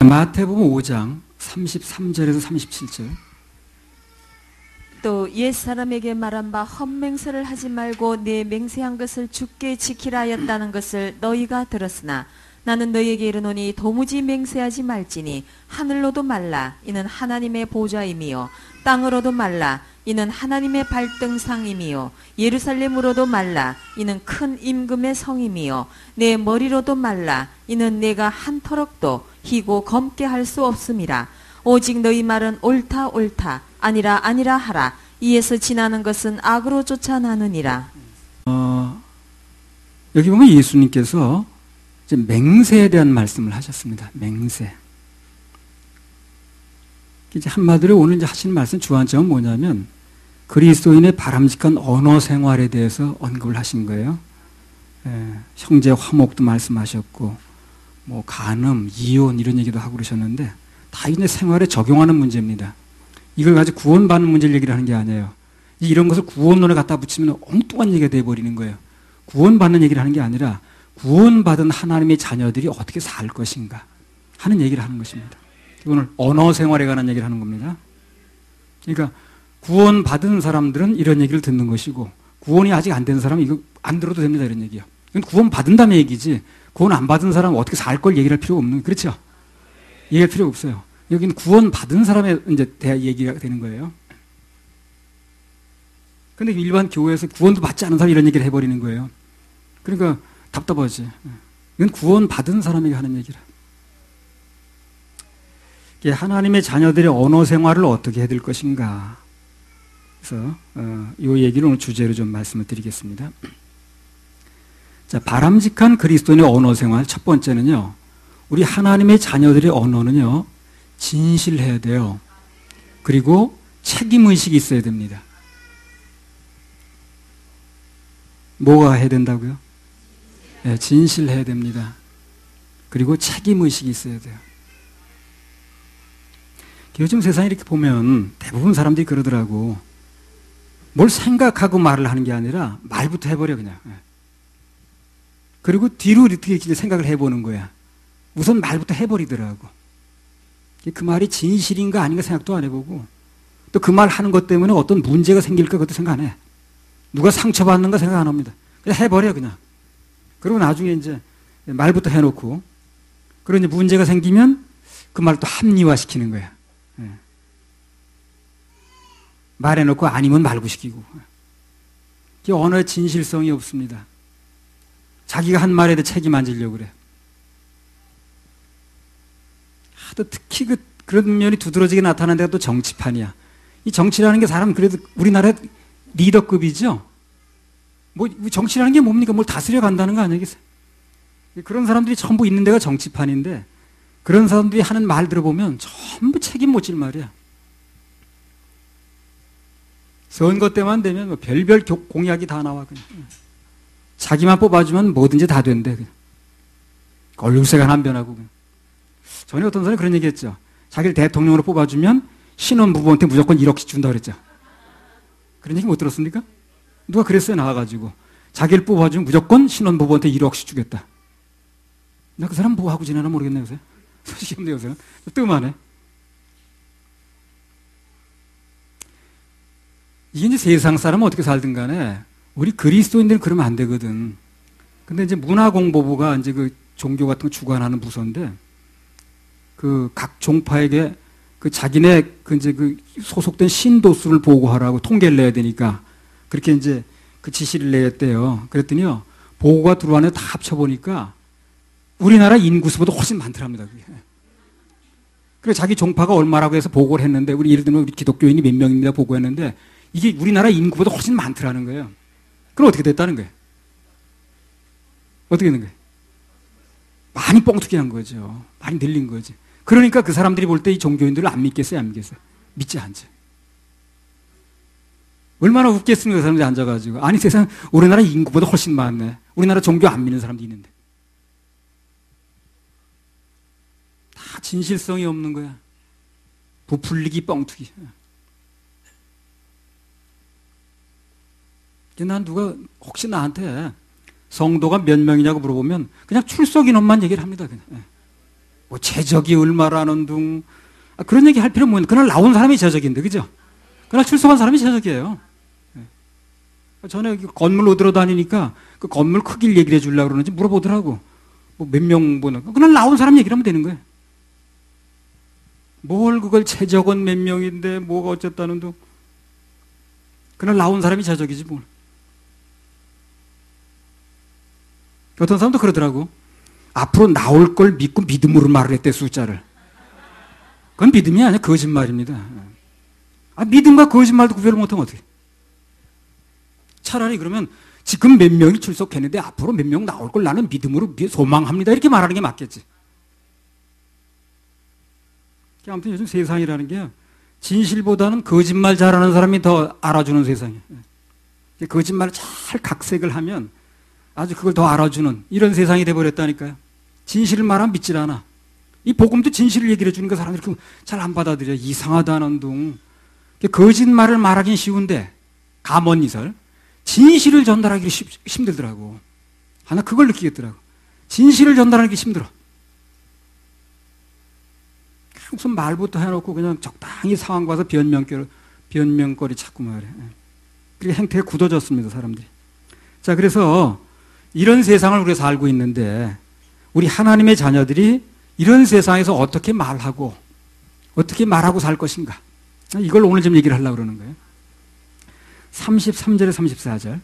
마태복음 5장 33절에서 37절. 또 옛사람에게 말한 바 헛맹세를 하지 말고 내 맹세한 것을 주께 지키라 하였다는 것을 너희가 들었으나 나는 너희에게 이르노니 도무지 맹세하지 말지니 하늘로도 말라 이는 하나님의 보좌임이요 땅으로도 말라 이는 하나님의 발등상임이요 예루살렘으로도 말라 이는 큰 임금의 성임이요 내 머리로도 말라 이는 내가 한터럭도 희고 검게 할 수 없음이라. 오직 너희 말은 옳다 옳다 아니라 아니라 하라. 이에서 지나는 것은 악으로 쫓아나느니라. 여기 보면 예수님께서 이제 맹세에 대한 말씀을 하셨습니다. 맹세. 이제 한마디로 오늘 이제 하시는 말씀 주안점은 뭐냐면 그리스도인의 바람직한 언어 생활에 대해서 언급을 하신 거예요. 형제 화목도 말씀하셨고 뭐 간음, 이혼 이런 얘기도 하고 그러셨는데 다 이제 생활에 적용하는 문제입니다. 이걸 가지고 구원받는 문제를 얘기를 하는 게 아니에요. 이런 것을 구원론에 갖다 붙이면 엉뚱한 얘기가 돼버리는 거예요. 구원받는 얘기를 하는 게 아니라 구원받은 하나님의 자녀들이 어떻게 살 것인가 하는 얘기를 하는 것입니다. 오늘 언어 생활에 관한 얘기를 하는 겁니다. 그러니까 구원받은 사람들은 이런 얘기를 듣는 것이고 구원이 아직 안 된 사람은 이거 안 들어도 됩니다. 이런 얘기요. 이건 구원받은다는 얘기지 구원 안 받은 사람은 어떻게 살 걸 얘기할 필요가 없는 거예요. 그렇죠? 얘기할 필요가 없어요. 여기는 구원받은 사람에 이제 대한 얘기가 되는 거예요. 근데 일반 교회에서 구원도 받지 않은 사람이 이런 얘기를 해버리는 거예요. 그러니까 답답하지. 이건 구원받은 사람에게 하는 얘기라. 하나님의 자녀들의 언어 생활을 어떻게 해야 될 것인가. 그래서 이 얘기를 오늘 주제로 좀 말씀을 드리겠습니다. 자, 바람직한 그리스도인의 언어 생활 첫 번째는요. 우리 하나님의 자녀들의 언어는요. 진실해야 돼요. 그리고 책임의식이 있어야 됩니다. 뭐가 해야 된다고요? 네, 진실해야 됩니다. 그리고 책임의식이 있어야 돼요. 요즘 세상에 이렇게 보면 대부분 사람들이 그러더라고. 뭘 생각하고 말을 하는 게 아니라 말부터 해버려 그냥. 그리고 뒤로 이렇게 생각을 해보는 거야. 우선 말부터 해버리더라고. 그 말이 진실인가 아닌가 생각도 안 해보고 또 그 말 하는 것 때문에 어떤 문제가 생길까 그것도 생각 안 해. 누가 상처받는가 생각 안 합니다. 그냥 해버려 그냥. 그리고 나중에 이제 말부터 해놓고 그리고 이제 문제가 생기면 그 말을 또 합리화시키는 거야. 말해놓고 아니면 말고 시키고. 언어의 진실성이 없습니다. 자기가 한 말에 대해 책임 안 지려고 그래. 또 특히 그런 면이 두드러지게 나타나는 데가 또 정치판이야. 이 정치라는 게 사람 그래도 우리나라 리더급이죠. 뭐 정치라는 게 뭡니까? 뭘 다스려 간다는 거 아니겠어요? 그런 사람들이 전부 있는 데가 정치판인데 그런 사람들이 하는 말 들어보면 전부 책임 못 질 말이야. 선거 때만 되면 뭐 별별 공약이 다 나와 그냥. 자기만 뽑아주면 뭐든지 다 된대. 그냥. 얼굴색은 안 변하고. 그냥. 전에 어떤 사람이 그런 얘기했죠. 자기를 대통령으로 뽑아주면 신혼부부한테 무조건 1억씩 준다 그랬죠. 그런 얘기 못 들었습니까? 누가 그랬어요 나와가지고. 자기를 뽑아주면 무조건 신혼부부한테 1억씩 주겠다. 나 그 사람 뭐 하고 지내나 모르겠네 요새. 소식이 없네 요새. 뜸하네. 이게 이제 세상 사람은 어떻게 살든 간에 우리 그리스도인들은 그러면 안 되거든. 근데 이제 문화공보부가 이제 그 종교 같은 거 주관하는 부서인데 그 각 종파에게 그 자기네 그 이제 그 소속된 신도수를 보고하라고 통계를 내야 되니까 그렇게 이제 그 지시를 내었대요. 그랬더니요. 보고가 들어왔는데 다 합쳐보니까 우리나라 인구수보다 훨씬 많더랍니다. 그게. 그래서 자기 종파가 얼마라고 해서 보고를 했는데 우리 예를 들면 우리 기독교인이 몇 명입니다 보고했는데 이게 우리나라 인구보다 훨씬 많더라는 거예요. 그럼 어떻게 됐다는 거예요? 어떻게 된 거예요? 많이 뻥튀기 한 거죠. 많이 늘린 거지. 그러니까 그 사람들이 볼 때 이 종교인들을 안 믿겠어요? 안 믿겠어요? 믿지 않죠. 얼마나 웃겠습니까? 그 사람들이 앉아가지고. 아니 세상 우리나라 인구보다 훨씬 많네. 우리나라 종교 안 믿는 사람도 있는데. 다 진실성이 없는 거야. 부풀리기 뻥튀기. 난 누가 혹시 나한테 성도가 몇 명이냐고 물어보면 그냥 출석 인원만 얘기를 합니다. 그냥. 뭐 제적이 얼마라는 둥. 그런 얘기 할 필요는 뭐냐. 그날 나온 사람이 제적인데, 그죠? 그날 출석한 사람이 제적이에요. 전에 건물로 들어다니니까 그 건물 크기를 얘기를 해주려고 그러는지 물어보더라고. 뭐 몇 명 보나. 그날 나온 사람 얘기를 하면 되는 거예요. 뭘 그걸 최적은 몇 명인데 뭐가 어쨌다는 둥. 그날 나온 사람이 제적이지 뭘. 어떤 사람도 그러더라고. 앞으로 나올 걸 믿고 믿음으로 말을 했대, 숫자를. 그건 믿음이 아니야, 거짓말입니다. 믿음과 거짓말도 구별을 못하면 어떡해. 차라리 그러면 지금 몇 명이 출석했는데 앞으로 몇 명 나올 걸 나는 믿음으로 소망합니다, 이렇게 말하는 게 맞겠지. 아무튼 요즘 세상이라는 게 진실보다는 거짓말 잘하는 사람이 더 알아주는 세상이에요. 거짓말을 잘 각색을 하면 아주 그걸 더 알아주는 이런 세상이 돼버렸다니까요. 진실을 말하면 믿질 않아. 이 복음도 진실을 얘기를 해주니까 사람들이 잘 안 받아들여. 이상하다는 둥. 거짓말을 말하긴 쉬운데 감언이설. 진실을 전달하기 힘들더라고. 나 그걸 느끼겠더라고. 진실을 전달하기 힘들어. 무슨 말부터 해놓고 그냥 적당히 상황 봐서 변명거리 찾고 말해. 그게 행태가 굳어졌습니다, 사람들이. 자, 그래서 이런 세상을 우리가 살고 있는데 우리 하나님의 자녀들이 이런 세상에서 어떻게 말하고 어떻게 말하고 살 것인가, 이걸 오늘 좀 얘기를 하려고 그러는 거예요. 33절에 34절.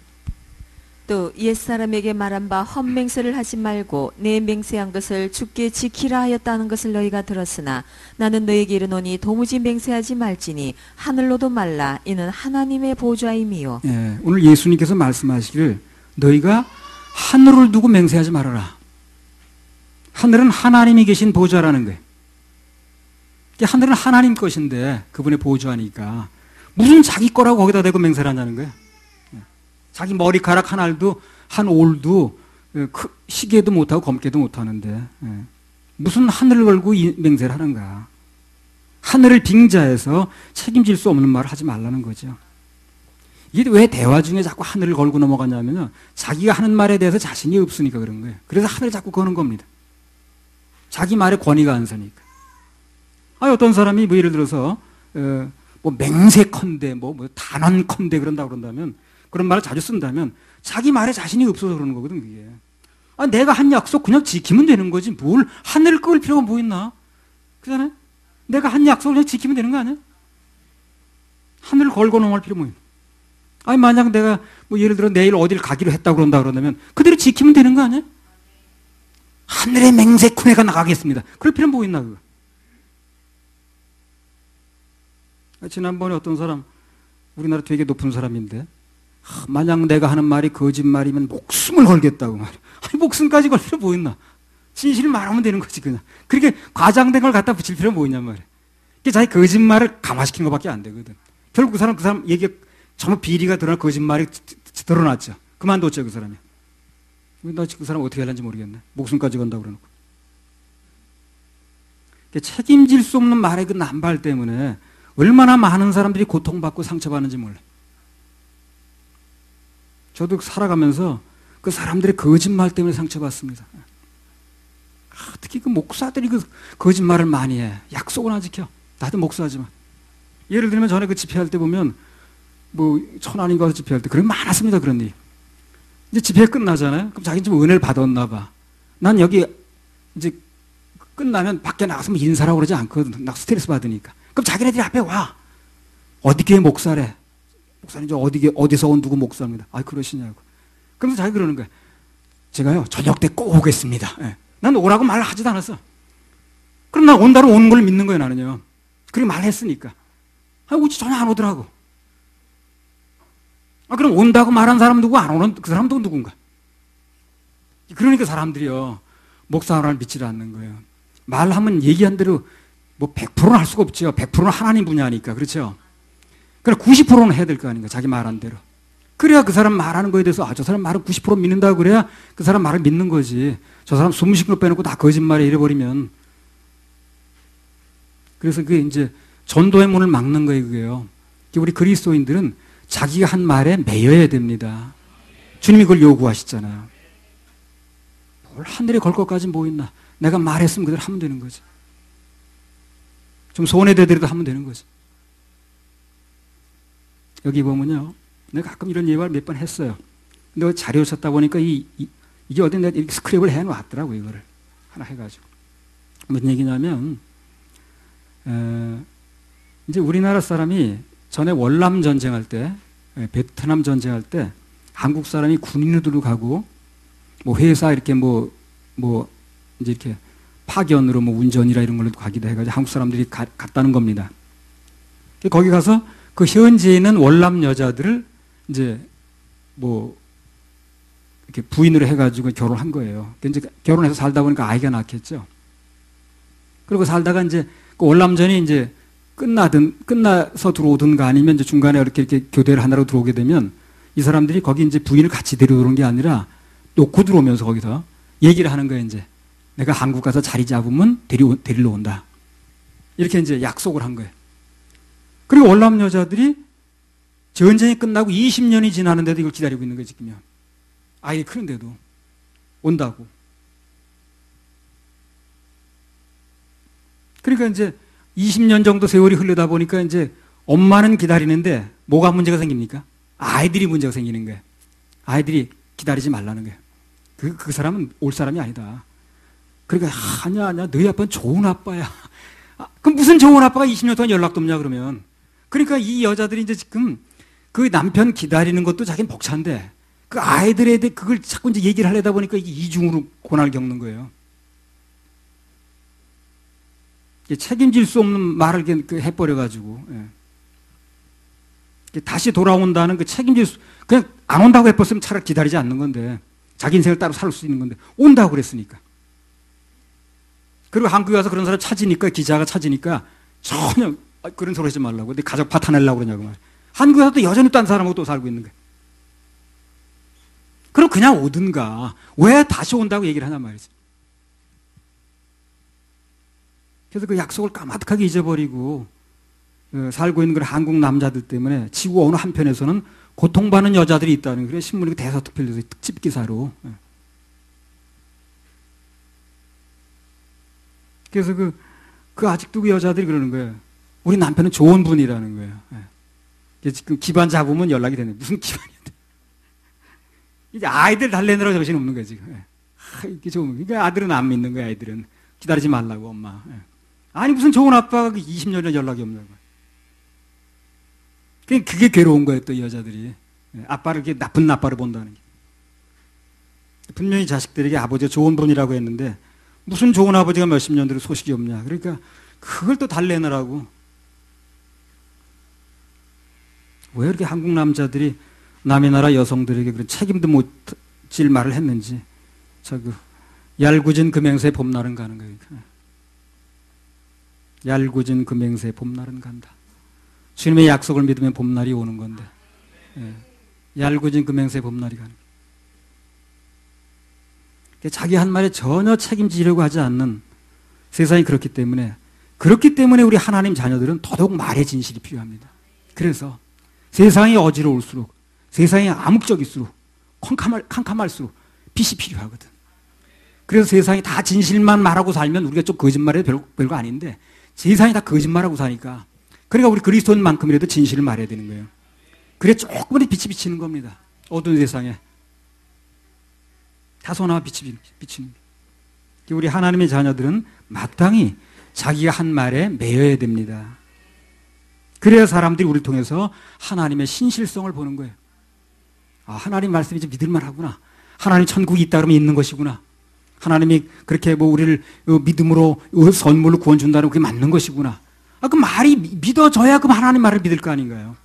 또 옛사람에게 말한 바 헛맹세를 하지 말고 내 맹세한 것을 주께 지키라 하였다는 것을 너희가 들었으나 나는 너희에게 이르노니 도무지 맹세하지 말지니 하늘로도 말라. 이는 하나님의 보좌임이요. 예, 오늘 예수님께서 말씀하시기를 너희가 하늘을 두고 맹세하지 말아라. 하늘은 하나님이 계신 보좌라는 거예요. 하늘은 하나님 것인데 그분의 보좌니까 무슨 자기 거라고 거기다 대고 맹세를 하냐는 거예요. 자기 머리카락 한 알도 한 올도 시계도 못하고 검게도 못하는데 무슨 하늘을 걸고 맹세를 하는가. 하늘을 빙자해서 책임질 수 없는 말을 하지 말라는 거죠. 이게 왜 대화 중에 자꾸 하늘을 걸고 넘어가냐면요, 자기가 하는 말에 대해서 자신이 없으니까 그런 거예요. 그래서 하늘을 자꾸 거는 겁니다. 자기 말에 권위가 안 서니까. 어떤 사람이 뭐 예를 들어서 뭐 맹세컨대 뭐 단언컨대 그런다면, 그런 말을 자주 쓴다면 자기 말에 자신이 없어서 그러는 거거든, 그게. 내가 한 약속 그냥 지키면 되는 거지 뭘 하늘을 끌 필요가 뭐 있나? 그잖아요? 내가 한 약속을 그냥 지키면 되는 거 아니야? 하늘을 걸고 넘어갈 필요 뭐 있나? 만약 내가 뭐 예를 들어 내일 어딜 가기로 했다고 그런다면 그대로 지키면 되는 거 아니야? 하늘의 맹세코네가 나가겠습니다. 그럴 필요는 뭐 있나, 그거. 지난번에 어떤 사람, 우리나라 되게 높은 사람인데, 만약 내가 하는 말이 거짓말이면 목숨을 걸겠다고 말이야. 목숨까지 걸 필요 뭐 있나? 진실을 말하면 되는 거지, 그냥. 그렇게 과장된 걸 갖다 붙일 필요 뭐 있냔 말이야. 그게 자기 거짓말을 감화시키는 것밖에 안 되거든. 결국 그 사람 얘기 전부 비리가 드러나 거짓말이 드러났죠. 그만뒀죠, 그 사람이. 나 그 사람 어떻게 하려는지 모르겠네. 목숨까지 건다고 그러놓고. 책임질 수 없는 말의 그 남발 때문에 얼마나 많은 사람들이 고통받고 상처받는지 몰라. 저도 살아가면서 그 사람들의 거짓말 때문에 상처받습니다. 특히 그 목사들이 그 거짓말을 많이 해. 약속은 안 지켜. 나도 목사하지만. 예를 들면 전에 그 집회할 때 보면 뭐 천안인가 가서 집회할 때 그런 많았습니다, 그런 일. 이제 집회 끝나잖아요. 그럼 자기는 좀 은혜를 받았나 봐. 난 여기 이제 끝나면 밖에 나가서 뭐 인사라고 그러지 않거든. 나 스트레스 받으니까. 그럼 자기네들이 앞에 와. 어디 교회 목사래. 목사님 저 어디서 온 누구 목사입니다. 그러시냐고. 그러면서 자기 그러는 거야. 제가요 저녁 때 꼭 오겠습니다. 예. 난 오라고 말을 하지도 않았어. 그럼 난 온다로 오는 걸 믿는 거예요, 나는요. 그렇게 말했으니까. 오지 전혀 안 오더라고. 그럼 온다고 말한 사람 누구, 안 오는 그 사람도 누군가. 그러니까 사람들이요 목사를 믿지 않는 거예요. 말하면 얘기한 대로 뭐 100%는 할 수가 없죠. 100%는 하나님 분야니까. 그렇죠? 그래 90%는 해야 될 거 아닌가, 자기 말한 대로. 그래야 그 사람 말하는 거에 대해서 저 사람 말은 90% 믿는다고 그래야 그 사람 말을 믿는 거지. 저 사람 숨 쉬는 거 빼놓고 다 거짓말에 이래버리면. 그래서 그게 이제 전도의 문을 막는 거예요, 그게요. 우리 그리스도인들은 자기가 한 말에 매여야 됩니다. 주님이 그걸 요구하시잖아요. 뭘 하늘에 걸 것까지 뭐 있나. 내가 말했으면 그대로 하면 되는 거지. 좀 손해되더라도 하면 되는 거지. 여기 보면요. 내가 가끔 이런 예화를 몇 번 했어요. 근데 자료 찾다 보니까 이게 어디 내가 이렇게 스크랩을 해놨더라고, 이거를. 하나 해가지고. 무슨 얘기냐면, 이제 우리나라 사람이 전에 월남 전쟁할 때, 베트남 전쟁할 때, 한국 사람이 군인으로 가고, 뭐 회사 이렇게 이제 이렇게 파견으로 뭐 운전이라 이런 걸로 가기도 해가지고 한국 사람들이 갔다는 겁니다. 거기 가서 그 현지에 있는 월남 여자들을 이제 이렇게 부인으로 해가지고 결혼한 거예요. 이제 결혼해서 살다 보니까 아이가 낳겠죠. 그리고 살다가 이제 그 월남전이 이제 끝나서 들어오든가 아니면 이제 중간에 이렇게 교대를 하나로 들어오게 되면 이 사람들이 거기 이제 부인을 같이 데려오는 게 아니라 놓고 들어오면서 거기서 얘기를 하는 거예요, 이제. 내가 한국 가서 자리 잡으면 데리러 온다. 이렇게 이제 약속을 한 거예요. 그리고 월남 여자들이 전쟁이 끝나고 20년이 지나는데도 이걸 기다리고 있는 거예요, 지금요. 아이 크는데도. 온다고. 그러니까 이제 20년 정도 세월이 흐르다 보니까 이제 엄마는 기다리는데 뭐가 문제가 생깁니까? 아이들이 문제가 생기는 거예요. 아이들이 기다리지 말라는 거예요. 그 사람은 올 사람이 아니다. 그러니까, 아니야, 너희 아빠는 좋은 아빠야. 그럼 무슨 좋은 아빠가 20년 동안 연락도 없냐, 그러면. 그러니까 이 여자들이 이제 지금 그 남편 기다리는 것도 자기는 벅찬데, 그 아이들에 대해 그걸 자꾸 이제 얘기를 하려다 보니까 이게 이중으로 고난을 겪는 거예요. 책임질 수 없는 말을 해버려가지고, 예. 다시 돌아온다는 그 그냥 안 온다고 해버렸으면 차라리 기다리지 않는 건데, 자기 인생을 따로 살 수 있는 건데, 온다고 그랬으니까. 그리고 한국에 와서 그런 사람 찾으니까, 기자가 찾으니까, 전혀 그런 소리 하지 말라고. 근데 가족 파탄내려고 그러냐고 말이야. 한국에 와서도 여전히 딴 사람하고 또 살고 있는 거야. 그럼 그냥 오든가. 왜 다시 온다고 얘기를 하냐 말이지. 그래서 그 약속을 까마득하게 잊어버리고 살고 있는 그런 한국 남자들 때문에 지구 어느 한편에서는 고통받는 여자들이 있다는 그래 신문이 대서특필로서 특집 기사로. 그래서 그 아직도 그 여자들이 그러는 거예요. 우리 남편은 좋은 분이라는 거예요. 지금 기반 잡으면 연락이 되네. 무슨 기반인데? 이제 아이들 달래느라고 정신이 없는 거야 지금. 이게 좋은. 그러니까 아들은 안 믿는 거야. 아이들은 기다리지 말라고 엄마. 아니 무슨 좋은 아빠가 20년 전 연락이 없냐고. 그게 괴로운 거예요 또 이 여자들이. 아빠를 이렇게 나쁜 아빠를 본다는 게. 분명히 자식들에게 아버지가 좋은 분이라고 했는데 무슨 좋은 아버지가 몇십 년 뒤로 소식이 없냐. 그러니까 그걸 또 달래느라고. 왜 이렇게 한국 남자들이 남의 나라 여성들에게 그런 책임도 못 질 말을 했는지. 얄궂은 금행새 봄날은 가는 거예요. 얄궂은 금행새 봄날은 간다. 주님의 약속을 믿으면 봄날이 오는 건데. 얄궂은 금행새 봄날이 가는 거예요. 자기 한 말에 전혀 책임지려고 하지 않는 세상이 그렇기 때문에 우리 하나님 자녀들은 더더욱 말의 진실이 필요합니다. 그래서 세상이 어지러울수록 세상이 암흑적일수록 캄캄할수록 빛이 필요하거든. 그래서 세상이 다 진실만 말하고 살면 우리가 좀 거짓말해도 별거 아닌데 세상이 다 거짓말하고 사니까 그러니까 우리 그리스도인만큼이라도 진실을 말해야 되는 거예요. 그래 조금이라도 빛이 비치는 겁니다. 어두운 세상에 다소나마 빛이 비치는 거예요. 우리 하나님의 자녀들은 마땅히 자기가 한 말에 매여야 됩니다. 그래야 사람들이 우리를 통해서 하나님의 신실성을 보는 거예요. 아, 하나님 말씀이 좀 믿을만 하구나. 하나님 천국이 있다 그러면 있는 것이구나. 하나님이 그렇게 우리를 믿음으로 선물로 구원 준다는 그게 맞는 것이구나. 그 말이 믿어져야 그럼 하나님 말을 믿을 거 아닌가요?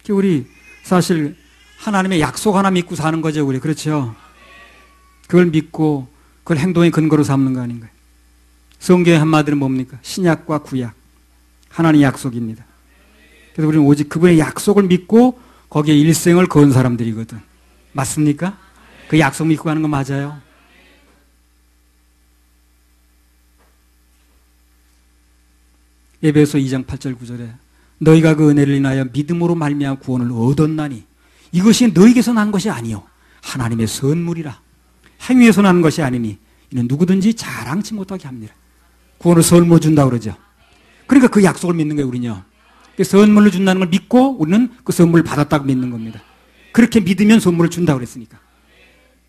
우리 사실 하나님의 약속 하나 믿고 사는 거죠, 우리. 그렇죠? 그걸 믿고 그걸 행동의 근거로 삼는 거 아닌가요? 성경의 한마디는 뭡니까? 신약과 구약. 하나님의 약속입니다. 그래서 우리는 오직 그분의 약속을 믿고 거기에 일생을 건 사람들이거든. 맞습니까? 그 약속 믿고 가는 거 맞아요? 에베소 2장 8절 9절에 너희가 그 은혜를 인하여 믿음으로 말미암아 구원을 얻었나니 이것이 너희에게서 난 것이 아니요 하나님의 선물이라. 행위에서 나는 것이 아니니 이는 누구든지 자랑치 못하게 합니다. 구원을 선물로 준다고 그러죠. 그러니까 그 약속을 믿는 거예요, 우리는요. 선물로 준다는 걸 믿고 우리는 그 선물을 받았다고 믿는 겁니다. 그렇게 믿으면 선물을 준다고 그랬으니까.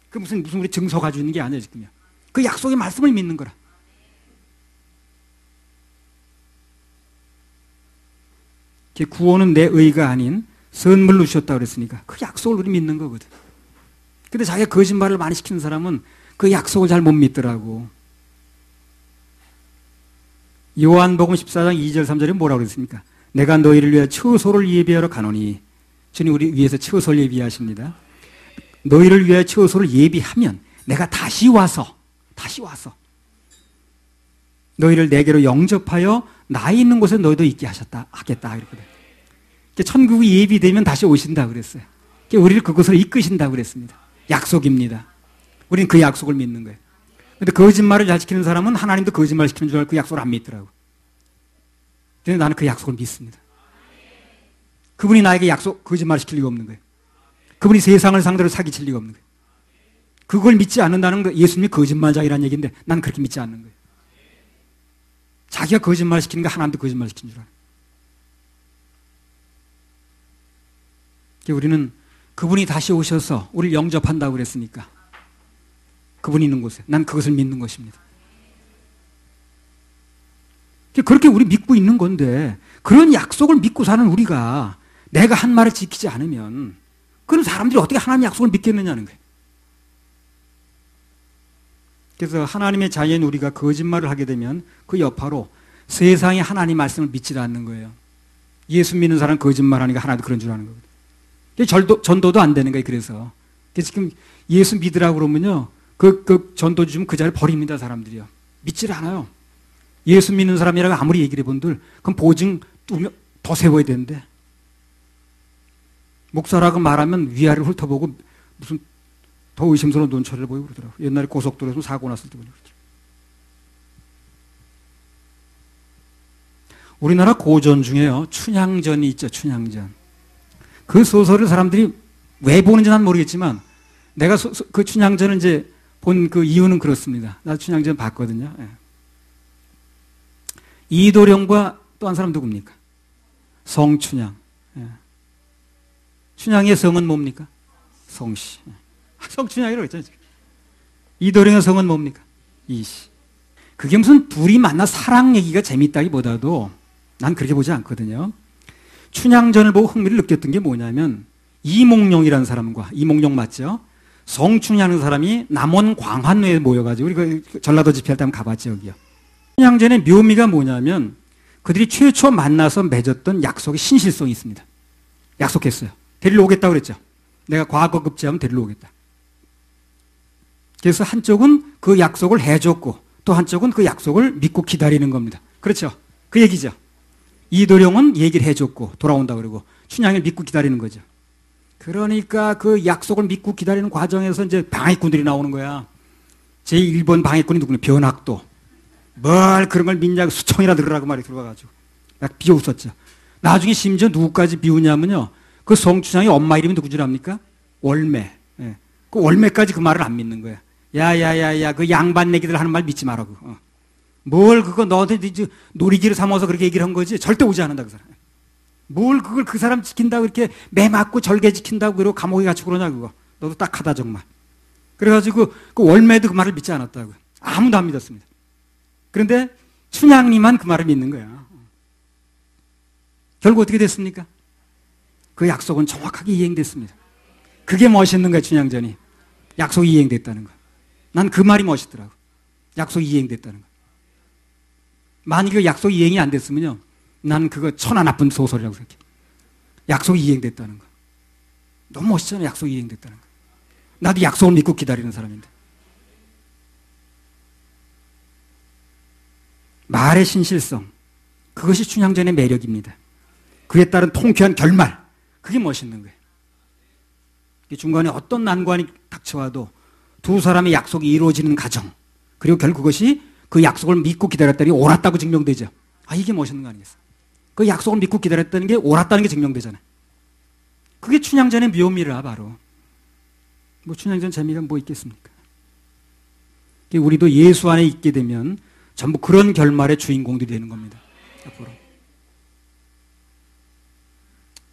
그 무슨 우리 증서 가지고 있는 게 아니에요, 지금요. 그 약속의 말씀을 믿는 거라. 구원은 내 의가 아닌 선물로 주셨다고 그랬으니까 그 약속을 우리 믿는 거거든. 근데 자기가 거짓말을 많이 시키는 사람은 그 약속을 잘 못 믿더라고. 요한복음 14장 2절 3절에 뭐라고 그랬습니까? 내가 너희를 위해 처소를 예비하러 가노니. 주님 우리 위해서 처소를 예비하십니다. 너희를 위해 처소를 예비하면 내가 다시 와서 너희를 내게로 영접하여 나 있는 곳에 너희도 있게 하겠다 그랬거든. 천국이 예비되면 다시 오신다 그랬어요. 우리를 그곳으로 이끄신다 그랬습니다. 약속입니다. 우리는 그 약속을 믿는 거예요. 근데 거짓말을 잘 지키는 사람은 하나님도 거짓말 시키는 줄 알고 그 약속을 안 믿더라고. 근데 나는 그 약속을 믿습니다. 그분이 나에게 거짓말 시킬 리가 없는 거예요. 그분이 세상을 상대로 사기칠 리가 없는 거예요. 그걸 믿지 않는다는 거, 예수님이 거짓말장이라는 얘기인데 난 그렇게 믿지 않는 거예요. 자기가 거짓말 시키는 거 하나님도 거짓말 시키는 줄 알아요. 우리는 그분이 다시 오셔서 우리를 영접한다고 그랬으니까 그분이 있는 곳에 난 그것을 믿는 것입니다. 그렇게 우리 믿고 있는 건데 그런 약속을 믿고 사는 우리가 내가 한 말을 지키지 않으면 그런 사람들이 어떻게 하나님의 약속을 믿겠느냐는 거예요. 그래서 하나님의 자녀인 우리가 거짓말을 하게 되면 그 여파로 세상에 하나님 말씀을 믿지 않는 거예요. 예수 믿는 사람은 거짓말하니까 하나도 그런 줄 아는 거거든요. 전도도 안 되는 거예요. 그래서 지금 예수 믿으라고 그러면요, 그 전도 주면 그 자리를 버립니다. 사람들이요. 믿지를 않아요. 예수 믿는 사람이라고 아무리 얘기를 해본들 그럼 보증 더 세워야 되는데 목사라고 말하면 위아래를 훑어보고 무슨 더 의심스러운 논처리를 보이고 그러더라고요. 옛날에 고속도로에서 사고 났을 때 그러더라고요. 우리나라 고전 중에요, 춘향전이 있죠. 춘향전. 그 소설을 사람들이 왜 보는지 난 모르겠지만 내가 그 춘향전을 이제 본 그 이유는 그렇습니다. 나 춘향전 봤거든요. 예. 이도령과 또 한 사람 누굽니까? 성춘향. 예. 춘향의 성은 뭡니까? 성씨. 예. 성춘향이라고 했잖아요. 이도령의 성은 뭡니까? 이씨. 그게 무슨 둘이 만나 사랑 얘기가 재밌다기보다도 난 그렇게 보지 않거든요. 춘향전을 보고 흥미를 느꼈던 게 뭐냐면 이몽룡이라는 사람과, 이몽룡 맞죠? 성춘향이라는 사람이 남원 광환루에 모여가지고 우리 전라도 집회할 때 한번 가봤죠, 여기요. 춘향전의 묘미가 뭐냐면 그들이 최초 만나서 맺었던 약속의 신실성이 있습니다. 약속했어요. 데리러 오겠다고 그랬죠. 내가 과거 급제하면 데리러 오겠다. 그래서 한쪽은 그 약속을 해줬고 또 한쪽은 그 약속을 믿고 기다리는 겁니다. 그렇죠? 그 얘기죠. 이도령은 얘기를 해줬고 돌아온다 그러고 춘향을 믿고 기다리는 거죠. 그러니까 그 약속을 믿고 기다리는 과정에서 이제 방해꾼들이 나오는 거야. 제1번 방해꾼이 누구냐? 변학도. 뭘 그런 걸 믿냐고 수청이나 들으라고 말이 들어가가지고 막 비웃었죠. 나중에 심지어 누구까지 비우냐면요, 그 성춘향의 엄마 이름이 누구 줄 압니까? 월매. 예. 그 월매까지 그 말을 안 믿는 거야. 야야야야, 그 양반 내기들 하는 말 믿지 말라고. 뭘 그거 너한테 놀이기를 삼아서 그렇게 얘기를 한 거지. 절대 오지 않는다 그 사람. 뭘 그걸 그 사람 지킨다고 이렇게 매 맞고 절개 지킨다고 그러고 감옥에 갇히고 그러냐 그거. 너도 딱하다 정말. 그래가지고 그 월매도 그 말을 믿지 않았다고. 아무도 안 믿었습니다. 그런데 춘향님만 그 말을 믿는 거야. 결국 어떻게 됐습니까? 그 약속은 정확하게 이행됐습니다. 그게 멋있는 거야, 춘향전이. 약속이 이행됐다는 거. 난 그 말이 멋있더라고. 약속이 이행됐다는 거. 만약에 그 약속이 이행이 안 됐으면요, 난 그거 천하 나쁜 소설이라고 생각해. 약속이 이행됐다는 거. 너무 멋있잖아, 약속이 이행됐다는 거. 나도 약속을 믿고 기다리는 사람인데. 말의 신실성, 그것이 춘향전의 매력입니다. 그에 따른 통쾌한 결말, 그게 멋있는 거예요. 중간에 어떤 난관이 닥쳐와도 두 사람의 약속이 이루어지는 과정, 그리고 결국 그것이 그 약속을 믿고 기다렸다니 옳았다고 증명되죠. 아, 이게 멋있는 거 아니겠어요? 그 약속을 믿고 기다렸다는 게 옳았다는 게 증명되잖아요. 그게 춘향전의 묘미라 바로. 뭐 춘향전 재미가 뭐 있겠습니까? 우리도 예수 안에 있게 되면 전부 그런 결말의 주인공들이 되는 겁니다. 앞으로.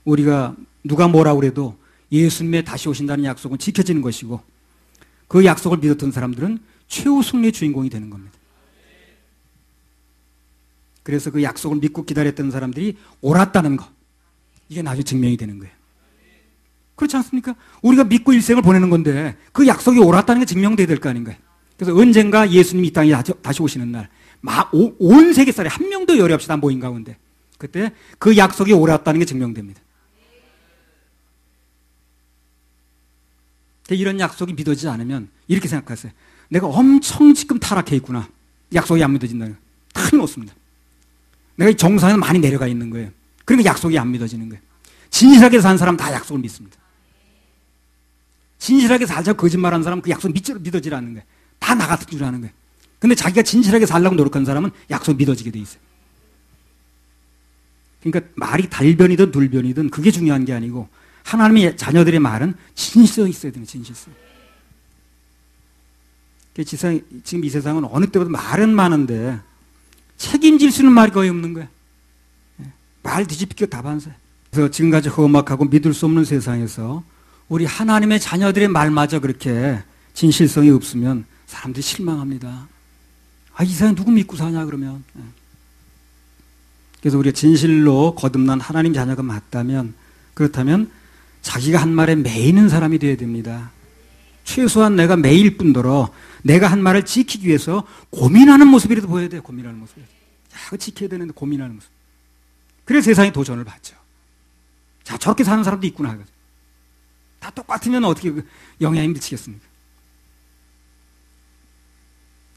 우리가 누가 뭐라고 그래도 예수님의 다시 오신다는 약속은 지켜지는 것이고 그 약속을 믿었던 사람들은 최후 승리의 주인공이 되는 겁니다. 그래서 그 약속을 믿고 기다렸던 사람들이 옳았다는 것, 이게 나중에 증명이 되는 거예요. 그렇지 않습니까? 우리가 믿고 일생을 보내는 건데 그 약속이 옳았다는 게 증명돼야 될 거 아닌가요? 그래서 언젠가 예수님이 이 땅에 다시 오시는 날 온 세계 사람이 한 명도 열이 없이 다 모인 가운데 그때 그 약속이 옳았다는 게 증명됩니다. 이런 약속이 믿어지지 않으면 이렇게 생각하세요. 내가 엄청 지금 타락해 있구나. 약속이 안 믿어진다는 거예요. 틀림없습니다. 내가 이 정상에 많이 내려가 있는 거예요. 그러니까 약속이 안 믿어지는 거예요. 진실하게 산 사람 다 약속을 믿습니다. 진실하게 살자 거짓말하는 사람은 그 약속 믿어지지 않는 거예요. 다 나 같은 줄 아는 거예요. 근데 자기가 진실하게 살려고 노력하는 사람은 약속 믿어지게 돼 있어요. 그러니까 말이 달변이든 둘변이든 그게 중요한 게 아니고 하나님의 자녀들의 말은 진실성이 있어야 되는 진실성. 지금 이 세상은 어느 때보다 말은 많은데 책임질 수 있는 말이 거의 없는 거예요. 말 뒤집기가 다반사예요. 그래서 지금까지 험악하고 믿을 수 없는 세상에서 우리 하나님의 자녀들의 말마저 그렇게 진실성이 없으면 사람들이 실망합니다. 이 세상에 누구 믿고 사냐 그러면. 그래서 우리가 진실로 거듭난 하나님 자녀가 맞다면 그렇다면 자기가 한 말에 매이는 사람이 되어야 됩니다. 최소한 내가 매일 뿐더러 내가 한 말을 지키기 위해서 고민하는 모습이라도 보여야 돼요. 고민하는 모습. 그거 지켜야 되는데 고민하는 모습. 그래서 세상이 도전을 받죠. 자, 저렇게 사는 사람도 있구나. 다 똑같으면 어떻게 영향이 미치겠습니까?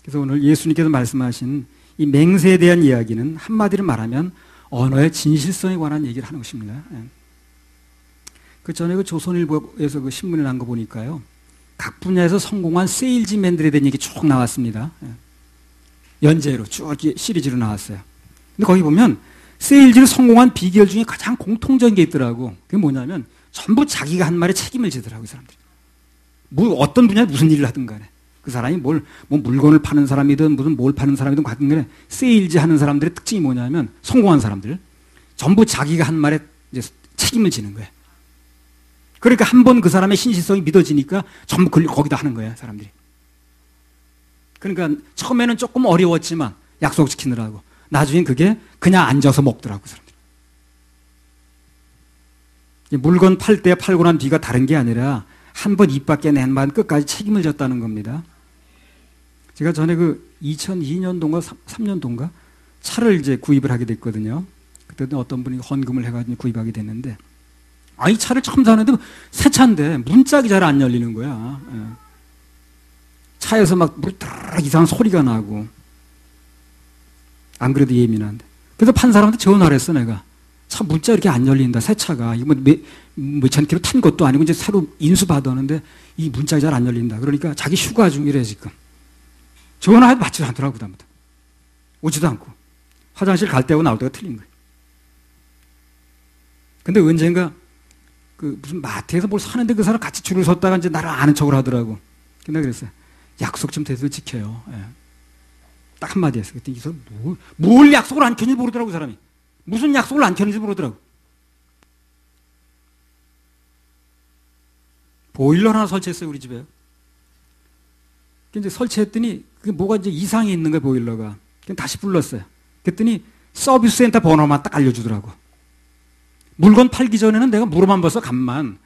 그래서 오늘 예수님께서 말씀하신 이 맹세에 대한 이야기는 한마디로 말하면 언어의 진실성에 관한 얘기를 하는 것입니다. 그 전에 그 조선일보에서 그 신문에 난 거 보니까요. 각 분야에서 성공한 세일즈맨들에 대한 얘기 쭉 나왔습니다. 연재로 쭉 이렇게 시리즈로 나왔어요. 근데 거기 보면 세일즈를 성공한 비결 중에 가장 공통적인 게 있더라고. 그게 뭐냐면 전부 자기가 한 말에 책임을 지더라고요, 사람들이. 어떤 분야에 무슨 일을 하든 간에. 그 사람이 뭐 물건을 파는 사람이든 무슨 뭘 파는 사람이든 같은 간에 세일즈 하는 사람들의 특징이 뭐냐면 성공한 사람들. 전부 자기가 한 말에 이제 책임을 지는 거예요. 그러니까 한 번 그 사람의 신실성이 믿어지니까 전부 거기다 하는 거예요, 사람들이. 그러니까 처음에는 조금 어려웠지만 약속 지키느라고. 나중엔 그게 그냥 앉아서 먹더라고, 사람들이. 물건 팔 때 팔고 난 뒤가 다른 게 아니라 한 번 입 밖에 낸 만 끝까지 책임을 졌다는 겁니다. 제가 전에 그 2002년도인가 3년도인가 차를 이제 구입을 하게 됐거든요. 그때는 어떤 분이 헌금을 해가지고 구입하게 됐는데 이 차를 처음 사는데 새 차인데 문짝이 잘 안 열리는 거야. 차에서 막 이상한 소리가 나고 안 그래도 예민한데 그래서 판 사람한테 전화를 했어 내가. 차 문자 이렇게 안 열린다. 새 차가 이거 몇천 킬로 탄 것도 아니고 이제 새로 인수 받았는데 이 문짝이 잘 안 열린다. 그러니까 자기 휴가 중이래 지금. 전화해도 받지도 않더라고 그다음부터. 오지도 않고 화장실 갈 때하고 나올 때가 틀린 거예요. 근데 언젠가 그 무슨 마트에서 뭘 사는데 그 사람 같이 줄을 섰다가 이제 나를 아는 척을 하더라고. 근데 그랬어요. 약속 좀 제대로 지켜요. 예. 딱 한마디 했어요. 그랬더니 이 사람 뭘 약속을 안 켰는지 모르더라고 그 사람이. 무슨 약속을 안 켰는지 모르더라고. 보일러 하나 설치했어요 우리 집에. 이제 설치했더니 그게 뭐가 이제 이상이 있는 거예요 보일러가. 그냥 다시 불렀어요. 그랬더니 서비스 센터 번호만 딱 알려주더라고. 물건 팔기 전에는 내가 물어만 봐서 간만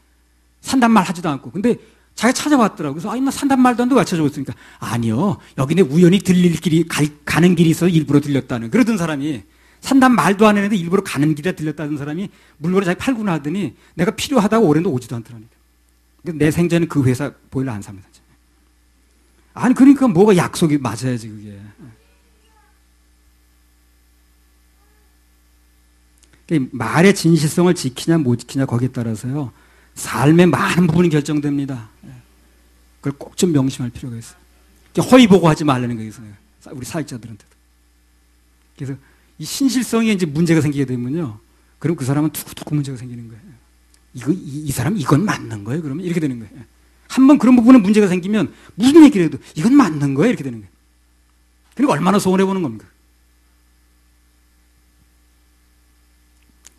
산단 말 하지도 않고. 근데 자기가 찾아왔더라고. 그래서 나 산단 말도 안 되고 왜 찾아왔으니까 아니요 여기 내 우연히 들릴 길이 가는 길이 있어서 일부러 들렸다는 그러던 사람이 산단 말도 안 했는데 일부러 가는 길에 들렸다는 사람이 물건을 자기 팔고 나더니 내가 필요하다고 오래도 오지도 않더라니까. 내 생전에 그 회사 보일러 안 삽니다. 아니 그러니까 뭐가 약속이 맞아야지 그게. 말의 진실성을 지키냐 못 지키냐 거기에 따라서요 삶의 많은 부분이 결정됩니다. 그걸 꼭 좀 명심할 필요가 있어요. 허위 보고하지 말라는 거예요. 우리 사역자들한테도. 그래서 이 신실성에 이제 문제가 생기게 되면요, 그럼 그 사람은 두고두고 문제가 생기는 거예요. 이 사람 이건 맞는 거예요. 그러면 이렇게 되는 거예요. 한번 그런 부분에 문제가 생기면 무슨 얘기를 해도 이건 맞는 거야 이렇게 되는 거예요. 그러니까 얼마나 서운해보는 겁니까?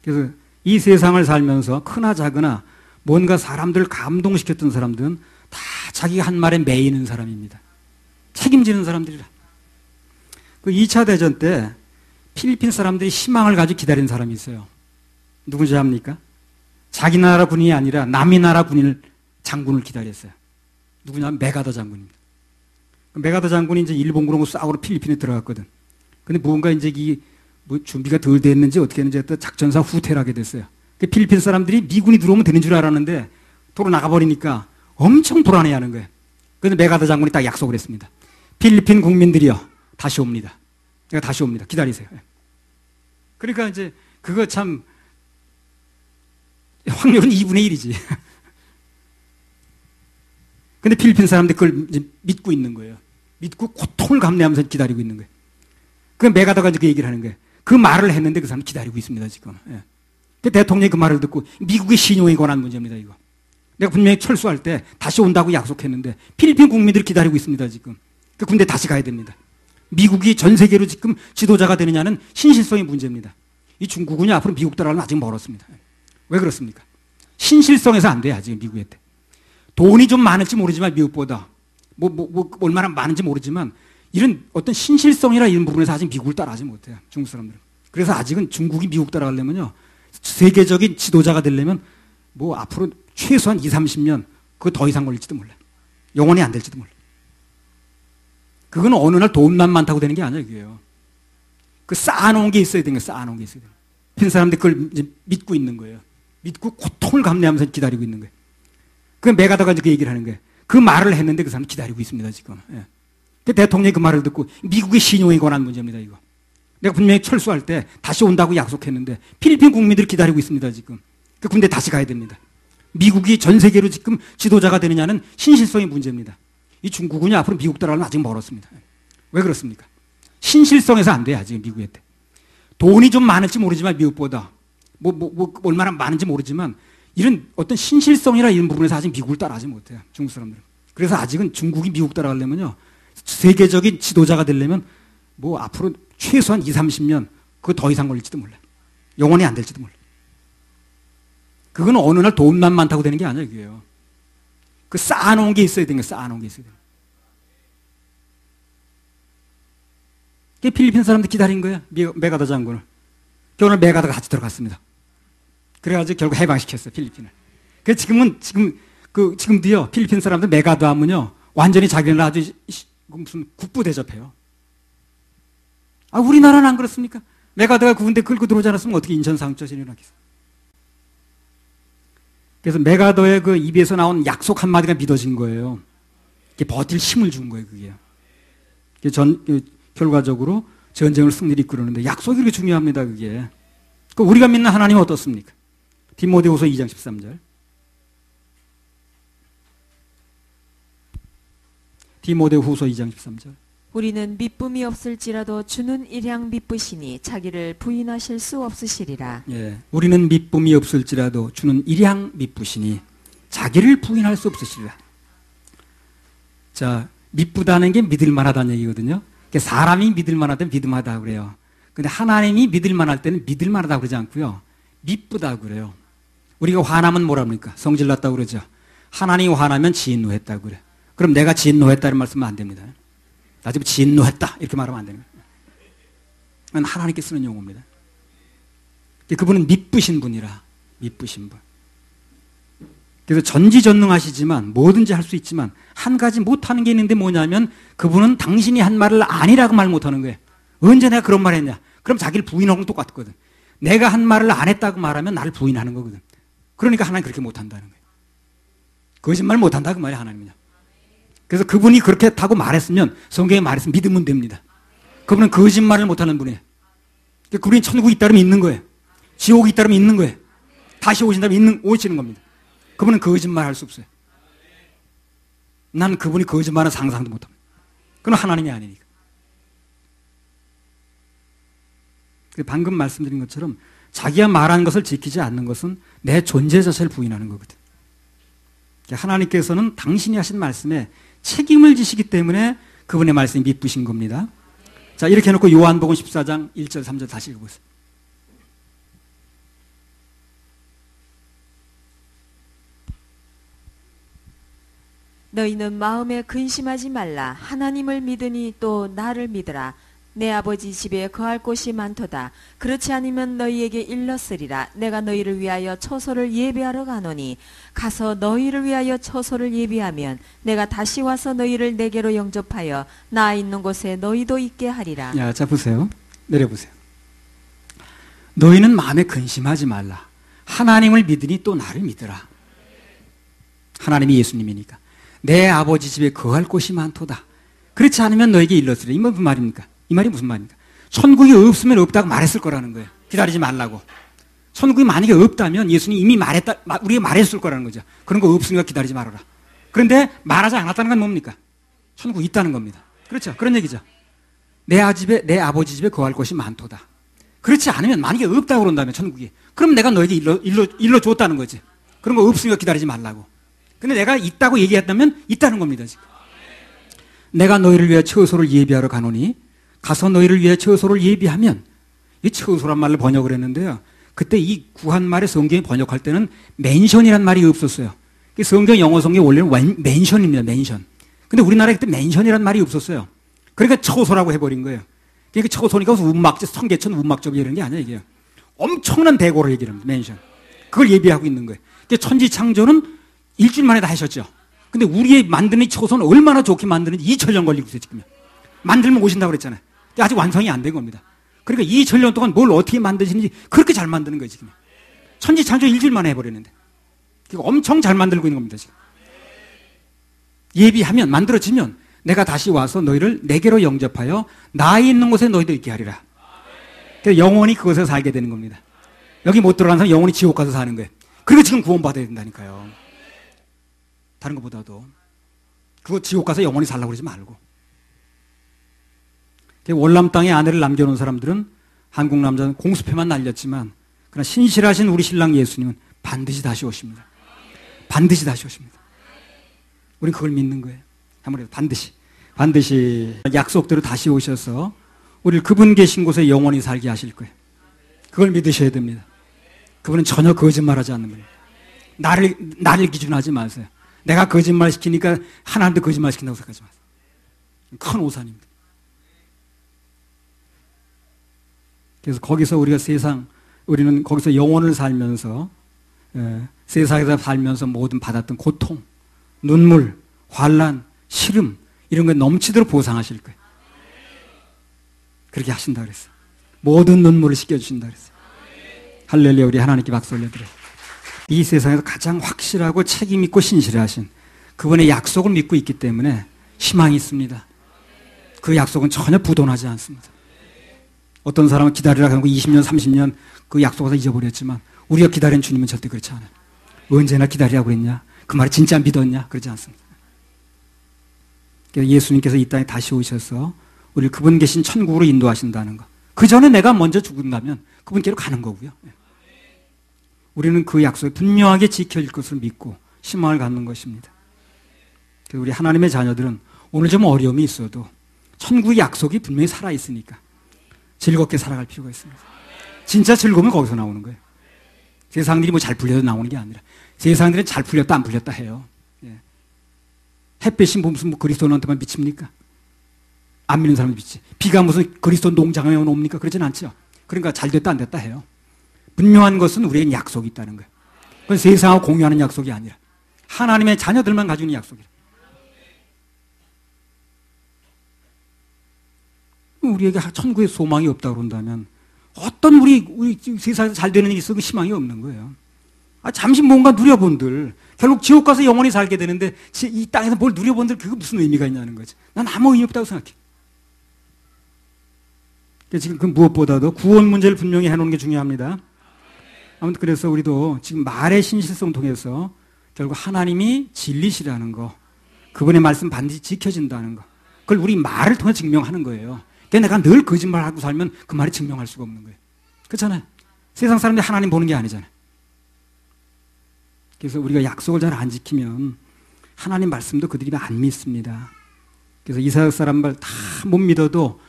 그래서 이 세상을 살면서 크나 작으나 뭔가 사람들을 감동시켰던 사람들은 다 자기가 한 말에 매이는 사람입니다. 책임지는 사람들이라. 그 2차 대전 때 필리핀 사람들이 희망을 가지고 기다린 사람이 있어요. 누군지 압니까? 자기 나라 군인이 아니라 남의 나라 군인을 장군을 기다렸어요. 누구냐면 메가더 장군입니다. 메가더 장군이 이제 일본군하고 싸우러 필리핀에 들어갔거든. 근데 뭔가 이제 뭐 준비가 덜 됐는지 어떻게 했는지 또 작전사 후퇴를 하게 됐어요. 그 필리핀 사람들이 미군이 들어오면 되는 줄 알았는데 도로 나가버리니까 엄청 불안해하는 거예요. 그래서 메가더 장군이 딱 약속을 했습니다. 필리핀 국민들이요 다시 옵니다. 내가 다시 옵니다. 기다리세요. 그러니까 이제 그거 참 확률은 2분의 1이지. 근데 필리핀 사람들 그걸 이제 믿고 있는 거예요. 믿고 고통을 감내하면서 기다리고 있는 거예요. 그 메가더가 이제 그 얘기를 하는 거예요. 그 말을 했는데 그 사람 기다리고 있습니다, 지금. 예. 그 대통령이 그 말을 듣고 미국의 신용에 관한 문제입니다, 이거. 내가 분명히 철수할 때 다시 온다고 약속했는데 필리핀 국민들이 기다리고 있습니다, 지금. 그 군대 다시 가야 됩니다. 미국이 전 세계로 지금 지도자가 되느냐는 신실성의 문제입니다. 이 중국은요, 앞으로 미국 따라가면 아직 멀었습니다. 왜 그렇습니까? 신실성에서 안 돼요, 아직 미국에 때. 돈이 좀 많을지 모르지만 미국보다 얼마나 많은지 모르지만 이런 어떤 신실성이나 이런 부분에서 아직 미국을 따라하지 못해요, 중국 사람들은. 그래서 아직은 중국이 미국 따라가려면요, 세계적인 지도자가 되려면 뭐 앞으로 최소한 20, 30년 그거 더 이상 걸릴지도 몰라요. 영원히 안 될지도 몰라요. 그건 어느 날 돈만 많다고 되는 게 아니에요, 그게요. 그 쌓아놓은 게 있어야 되는 거예요, 쌓아놓은 게 있어야 돼요. 필리핀 사람들이 그걸 이제 믿고 있는 거예요. 믿고 고통을 감내하면서 기다리고 있는 거예요. 그 메가더가 이제 그 얘기를 하는 거예요. 그 말을 했는데 그 사람 기다리고 있습니다, 지금. 예. 그 대통령이 그 말을 듣고 미국의 신용에 관한 문제입니다, 이거. 내가 분명히 철수할 때 다시 온다고 약속했는데 필리핀 국민들이 기다리고 있습니다, 지금. 그 군대 다시 가야 됩니다. 미국이 전 세계로 지금 지도자가 되느냐는 신실성의 문제입니다. 이 중국은요, 앞으로 미국 따라가면 아직 멀었습니다. 왜 그렇습니까? 신실성에서 안 돼요, 아직 미국에 때. 돈이 좀 많을지 모르지만 미국보다 얼마나 많은지 모르지만 이런 어떤 신실성이나 이런 부분에서 아직 미국을 따라하지 못해요, 중국 사람들은. 그래서 아직은 중국이 미국 따라가려면요, 세계적인 지도자가 되려면 뭐 앞으로 최소한 20, 30년 그거 더 이상 걸릴지도 몰라요. 영원히 안 될지도 몰라요. 그건 어느 날 돈만 많다고 되는 게 아니에요, 그게요. 그 쌓아놓은 게 있어야 되는 거예요, 쌓아놓은 게 있어야 되는 거예요. 그게 필리핀 사람들 기다린 거예요, 메가더 장군을. 오늘 메가더가 같이 들어갔습니다. 그래가지고 결국 해방시켰어요, 필리핀을. 그래서 지금도요, 필리핀 사람들 메가더 하면요, 완전히 자기네는 아주 무슨 국부 대접해요. 아, 우리나라는 안 그렇습니까? 메가더가 그 군대 끌고 들어오지 않았으면 어떻게 인천 상주전이 일어나겠어요? 그래서 메가더의 그 입에서 나온 약속 한마디가 믿어진 거예요. 그게 버틸 힘을 준 거예요, 그게. 결과적으로 전쟁을 승리를 이끌었는데 약속이 그렇게 중요합니다, 그게. 우리가 믿는 하나님은 어떻습니까? 디모데후서 2장 13절. 디모데후서 2장 13절. 우리는 미쁨이 없을지라도 주는 일향 미쁘시니 자기를 부인하실 수 없으시리라. 예, 우리는 미쁨이 없을지라도 주는 일향 미쁘시니 자기를 부인할 수 없으시리라. 자, 미쁘다는 게 믿을 만하다는 얘기거든요. 사람이 믿을 만하다면 믿음하다 그래요. 근데 하나님이 믿을 만할 때는 믿을 만하다 그러지 않고요, 미쁘다 그래요. 우리가 화나면 뭐라 합니까? 성질났다 그러죠. 하나님이 화나면 진노했다 그래. 그럼 내가 진노했다는 말씀은 안 됩니다. 나 지금 진노했다 이렇게 말하면 안 됩니다. 그건 하나님께 쓰는 용어입니다. 그분은 미쁘신 분이라, 미쁘신 분. 그래서 전지전능하시지만 뭐든지 할 수 있지만 한 가지 못하는 게 있는데 뭐냐면 그분은 당신이 한 말을 아니라고 말 못하는 거예요. 언제 내가 그런 말 했냐? 그럼 자기를 부인하고 똑같거든. 내가 한 말을 안 했다고 말하면 나를 부인하는 거거든. 그러니까 하나님 그렇게 못한다는 거예요. 거짓말 못한다 그 말이야, 하나님은요. 그래서 그분이 그렇게 했다고 말했으면, 성경에 말했으면 믿으면 됩니다. 그분은 거짓말을 못하는 분이에요. 그분이 천국이 있다면 있는 거예요. 지옥이 있다면 있는 거예요. 다시 오신다면 오시는 겁니다. 그분은 거짓말 할 수 없어요. 난 그분이 거짓말은 상상도 못합니다. 그건 하나님이 아니니까. 방금 말씀드린 것처럼 자기가 말한 것을 지키지 않는 것은 내 존재 자체를 부인하는 거거든. 하나님께서는 당신이 하신 말씀에 책임을 지시기 때문에 그분의 말씀이 미쁘신 겁니다. 자, 이렇게 해놓고 요한복음 14장 1절 3절 다시 읽어보세요. 너희는 마음에 근심하지 말라. 하나님을 믿으니 또 나를 믿으라. 내 아버지 집에 거할 곳이 많도다. 그렇지 않으면 너희에게 일렀으리라. 내가 너희를 위하여 처소를 예비하러 가노니 가서 너희를 위하여 처소를 예비하면 내가 다시 와서 너희를 내게로 영접하여 나 있는 곳에 너희도 있게 하리라. 야, 자 보세요. 내려보세요. 너희는 마음에 근심하지 말라. 하나님을 믿으니 또 나를 믿으라. 하나님이 예수님이니까. 내 아버지 집에 거할 곳이 많도다. 그렇지 않으면 너에게 일렀으리라. 이 무슨 말입니까? 이 말이 무슨 말입니까? 천국이 없으면 없다고 말했을 거라는 거예요. 기다리지 말라고. 천국이 만약에 없다면 예수님이 이미 우리가 말했을 거라는 거죠. 그런 거 없으니까 기다리지 말아라. 그런데 말하지 않았다는 건 뭡니까? 천국이 있다는 겁니다. 그렇죠? 그런 얘기죠. 내 아버지 집에 거할 곳이 많도다. 그렇지 않으면 만약에 없다고 그런다면 천국이. 그럼 내가 너에게 일러줬다는 거지. 그런 거 없으니까 기다리지 말라고. 근데 내가 있다고 얘기했다면 있다는 겁니다, 지금. 내가 너희를 위해 처소를 예비하러 가노니 가서 너희를 위해 처소를 예비하면, 이 처소란 말을 번역을 했는데요. 그때 이 구한말의 성경이 번역할 때는 맨션이란 말이 없었어요. 성경 영어 성경이 원래는 맨션입니다, 맨션. 근데 우리나라에 그때 맨션이란 말이 없었어요. 그러니까 처소라고 해버린 거예요. 그러니까 처소니까 성계천 운막적 이런 게 아니야, 이게. 엄청난 대고를 얘기를 합니다, 맨션. 그걸 예비하고 있는 거예요. 천지창조는 일주일 만에 다 하셨죠. 근데 우리의 만드는 이 처소는 얼마나 좋게 만드는지 2000년 걸리고 있어요, 지금. 만들면 오신다고 그랬잖아요. 근데 아직 완성이 안 된 겁니다. 그러니까 2000년 동안 뭘 어떻게 만드시는지 그렇게 잘 만드는 거예요, 지금. 천지창조 일주일 만에 해버렸는데. 엄청 잘 만들고 있는 겁니다, 지금. 예비하면, 만들어지면 내가 다시 와서 너희를 내게로 영접하여 나 있는 곳에 너희도 있게 하리라. 그래서 영원히 그곳에서 살게 되는 겁니다. 여기 못 들어가는 사람 영원히 지옥 가서 사는 거예요. 그리고 지금 구원받아야 된다니까요. 다른 것보다도. 그거 지옥 가서 영원히 살라고 그러지 말고. 월남 땅에 아내를 남겨놓은 사람들은 한국 남자는 공수표만 날렸지만 그러나 신실하신 우리 신랑 예수님은 반드시 다시 오십니다. 반드시 다시 오십니다. 우린 그걸 믿는 거예요. 아무래도 반드시 약속대로 다시 오셔서 우리를 그분 계신 곳에 영원히 살게 하실 거예요. 그걸 믿으셔야 됩니다. 그분은 전혀 거짓말하지 않는 거예요. 나를 기준하지 마세요. 내가 거짓말 시키니까 하나님도 거짓말 시킨다고 생각하지 마세요. 큰 오산입니다. 그래서 거기서 우리는 거기서 영혼을 살면서, 세상에서 살면서 모든 받았던 고통, 눈물, 환난, 시름, 이런 거 넘치도록 보상하실 거예요. 그렇게 하신다 그랬어요. 모든 눈물을 씻겨주신다 그랬어요. 할렐루야, 우리 하나님께 박수 올려드려요. 이 세상에서 가장 확실하고 책임있고 신실하신 그분의 약속을 믿고 있기 때문에 희망이 있습니다. 그 약속은 전혀 부동하지 않습니다. 어떤 사람은 기다리라 하는 거 20년, 30년 그 약속에서 잊어버렸지만 우리가 기다린 주님은 절대 그렇지 않아요. 언제나 기다리라고 했냐? 그 말을 진짜 믿었냐? 그러지 않습니다. 그래서 예수님께서 이 땅에 다시 오셔서 우리를 그분 계신 천국으로 인도하신다는 거. 그 전에 내가 먼저 죽는다면 그분께로 가는 거고요. 우리는 그 약속이 분명하게 지켜질 것을 믿고 희망을 갖는 것입니다. 그래서 우리 하나님의 자녀들은 오늘 좀 어려움이 있어도 천국의 약속이 분명히 살아있으니까 즐겁게 살아갈 필요가 있습니다. 진짜 즐거움은 거기서 나오는 거예요. 세상들이 뭐 잘 풀려도 나오는 게 아니라 세상들은 잘 풀렸다 안 풀렸다 해요. 햇빛이 무슨 그리스도인한테만 미칩니까? 안 믿는 사람도 믿지. 비가 무슨 그리스도 농장에 옵니까? 그러진 않죠. 그러니까 잘 됐다 안 됐다 해요. 분명한 것은 우리에겐 약속이 있다는 거예요. 그건 세상하고 공유하는 약속이 아니라 하나님의 자녀들만 가지고 있는 약속이에요. 우리에게 천국에 소망이 없다고 그런다면 어떤 우리 세상에서 잘 되는 일이 있어도 희망이 없는 거예요. 잠시 뭔가 누려본들 결국 지옥 가서 영원히 살게 되는데 이 땅에서 뭘 누려본들 그게 무슨 의미가 있냐는 거지. 난 아무 의미 없다고 생각해. 지금 그 무엇보다도 구원 문제를 분명히 해놓는 게 중요합니다. 아무튼 그래서 우리도 지금 말의 신실성 통해서 결국 하나님이 진리시라는 거, 그분의 말씀 반드시 지켜진다는 거, 그걸 우리 말을 통해 증명하는 거예요. 그러니까 내가 늘 거짓말하고 살면 그 말이 증명할 수가 없는 거예요. 그렇잖아요. 세상 사람들이 하나님 보는 게 아니잖아요. 그래서 우리가 약속을 잘 안 지키면 하나님 말씀도 그들이 안 믿습니다. 그래서 이스라엘 사람 말 다 못 믿어도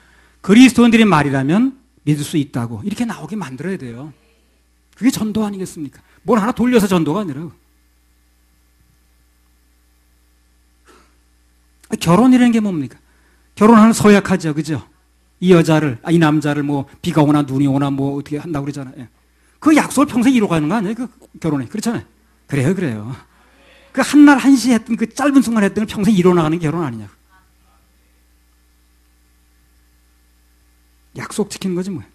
그리스도인들의 말이라면 믿을 수 있다고 이렇게 나오게 만들어야 돼요. 그게 전도 아니겠습니까? 뭘 하나 돌려서 전도가 아니라. 결혼이라는 게 뭡니까? 결혼하는 서약하죠, 그죠? 이 여자를, 이 남자를 뭐 비가 오나 눈이 오나 뭐 어떻게 한다고 그러잖아요. 그 약속을 평생 이루어가는 거 아니에요? 그 결혼에. 그렇잖아요. 그래요. 그 한날 한시 했던 그 짧은 순간 했던 걸 평생 이루어나가는 게 결혼 아니냐고. 약속 지키는 거지 뭐예요.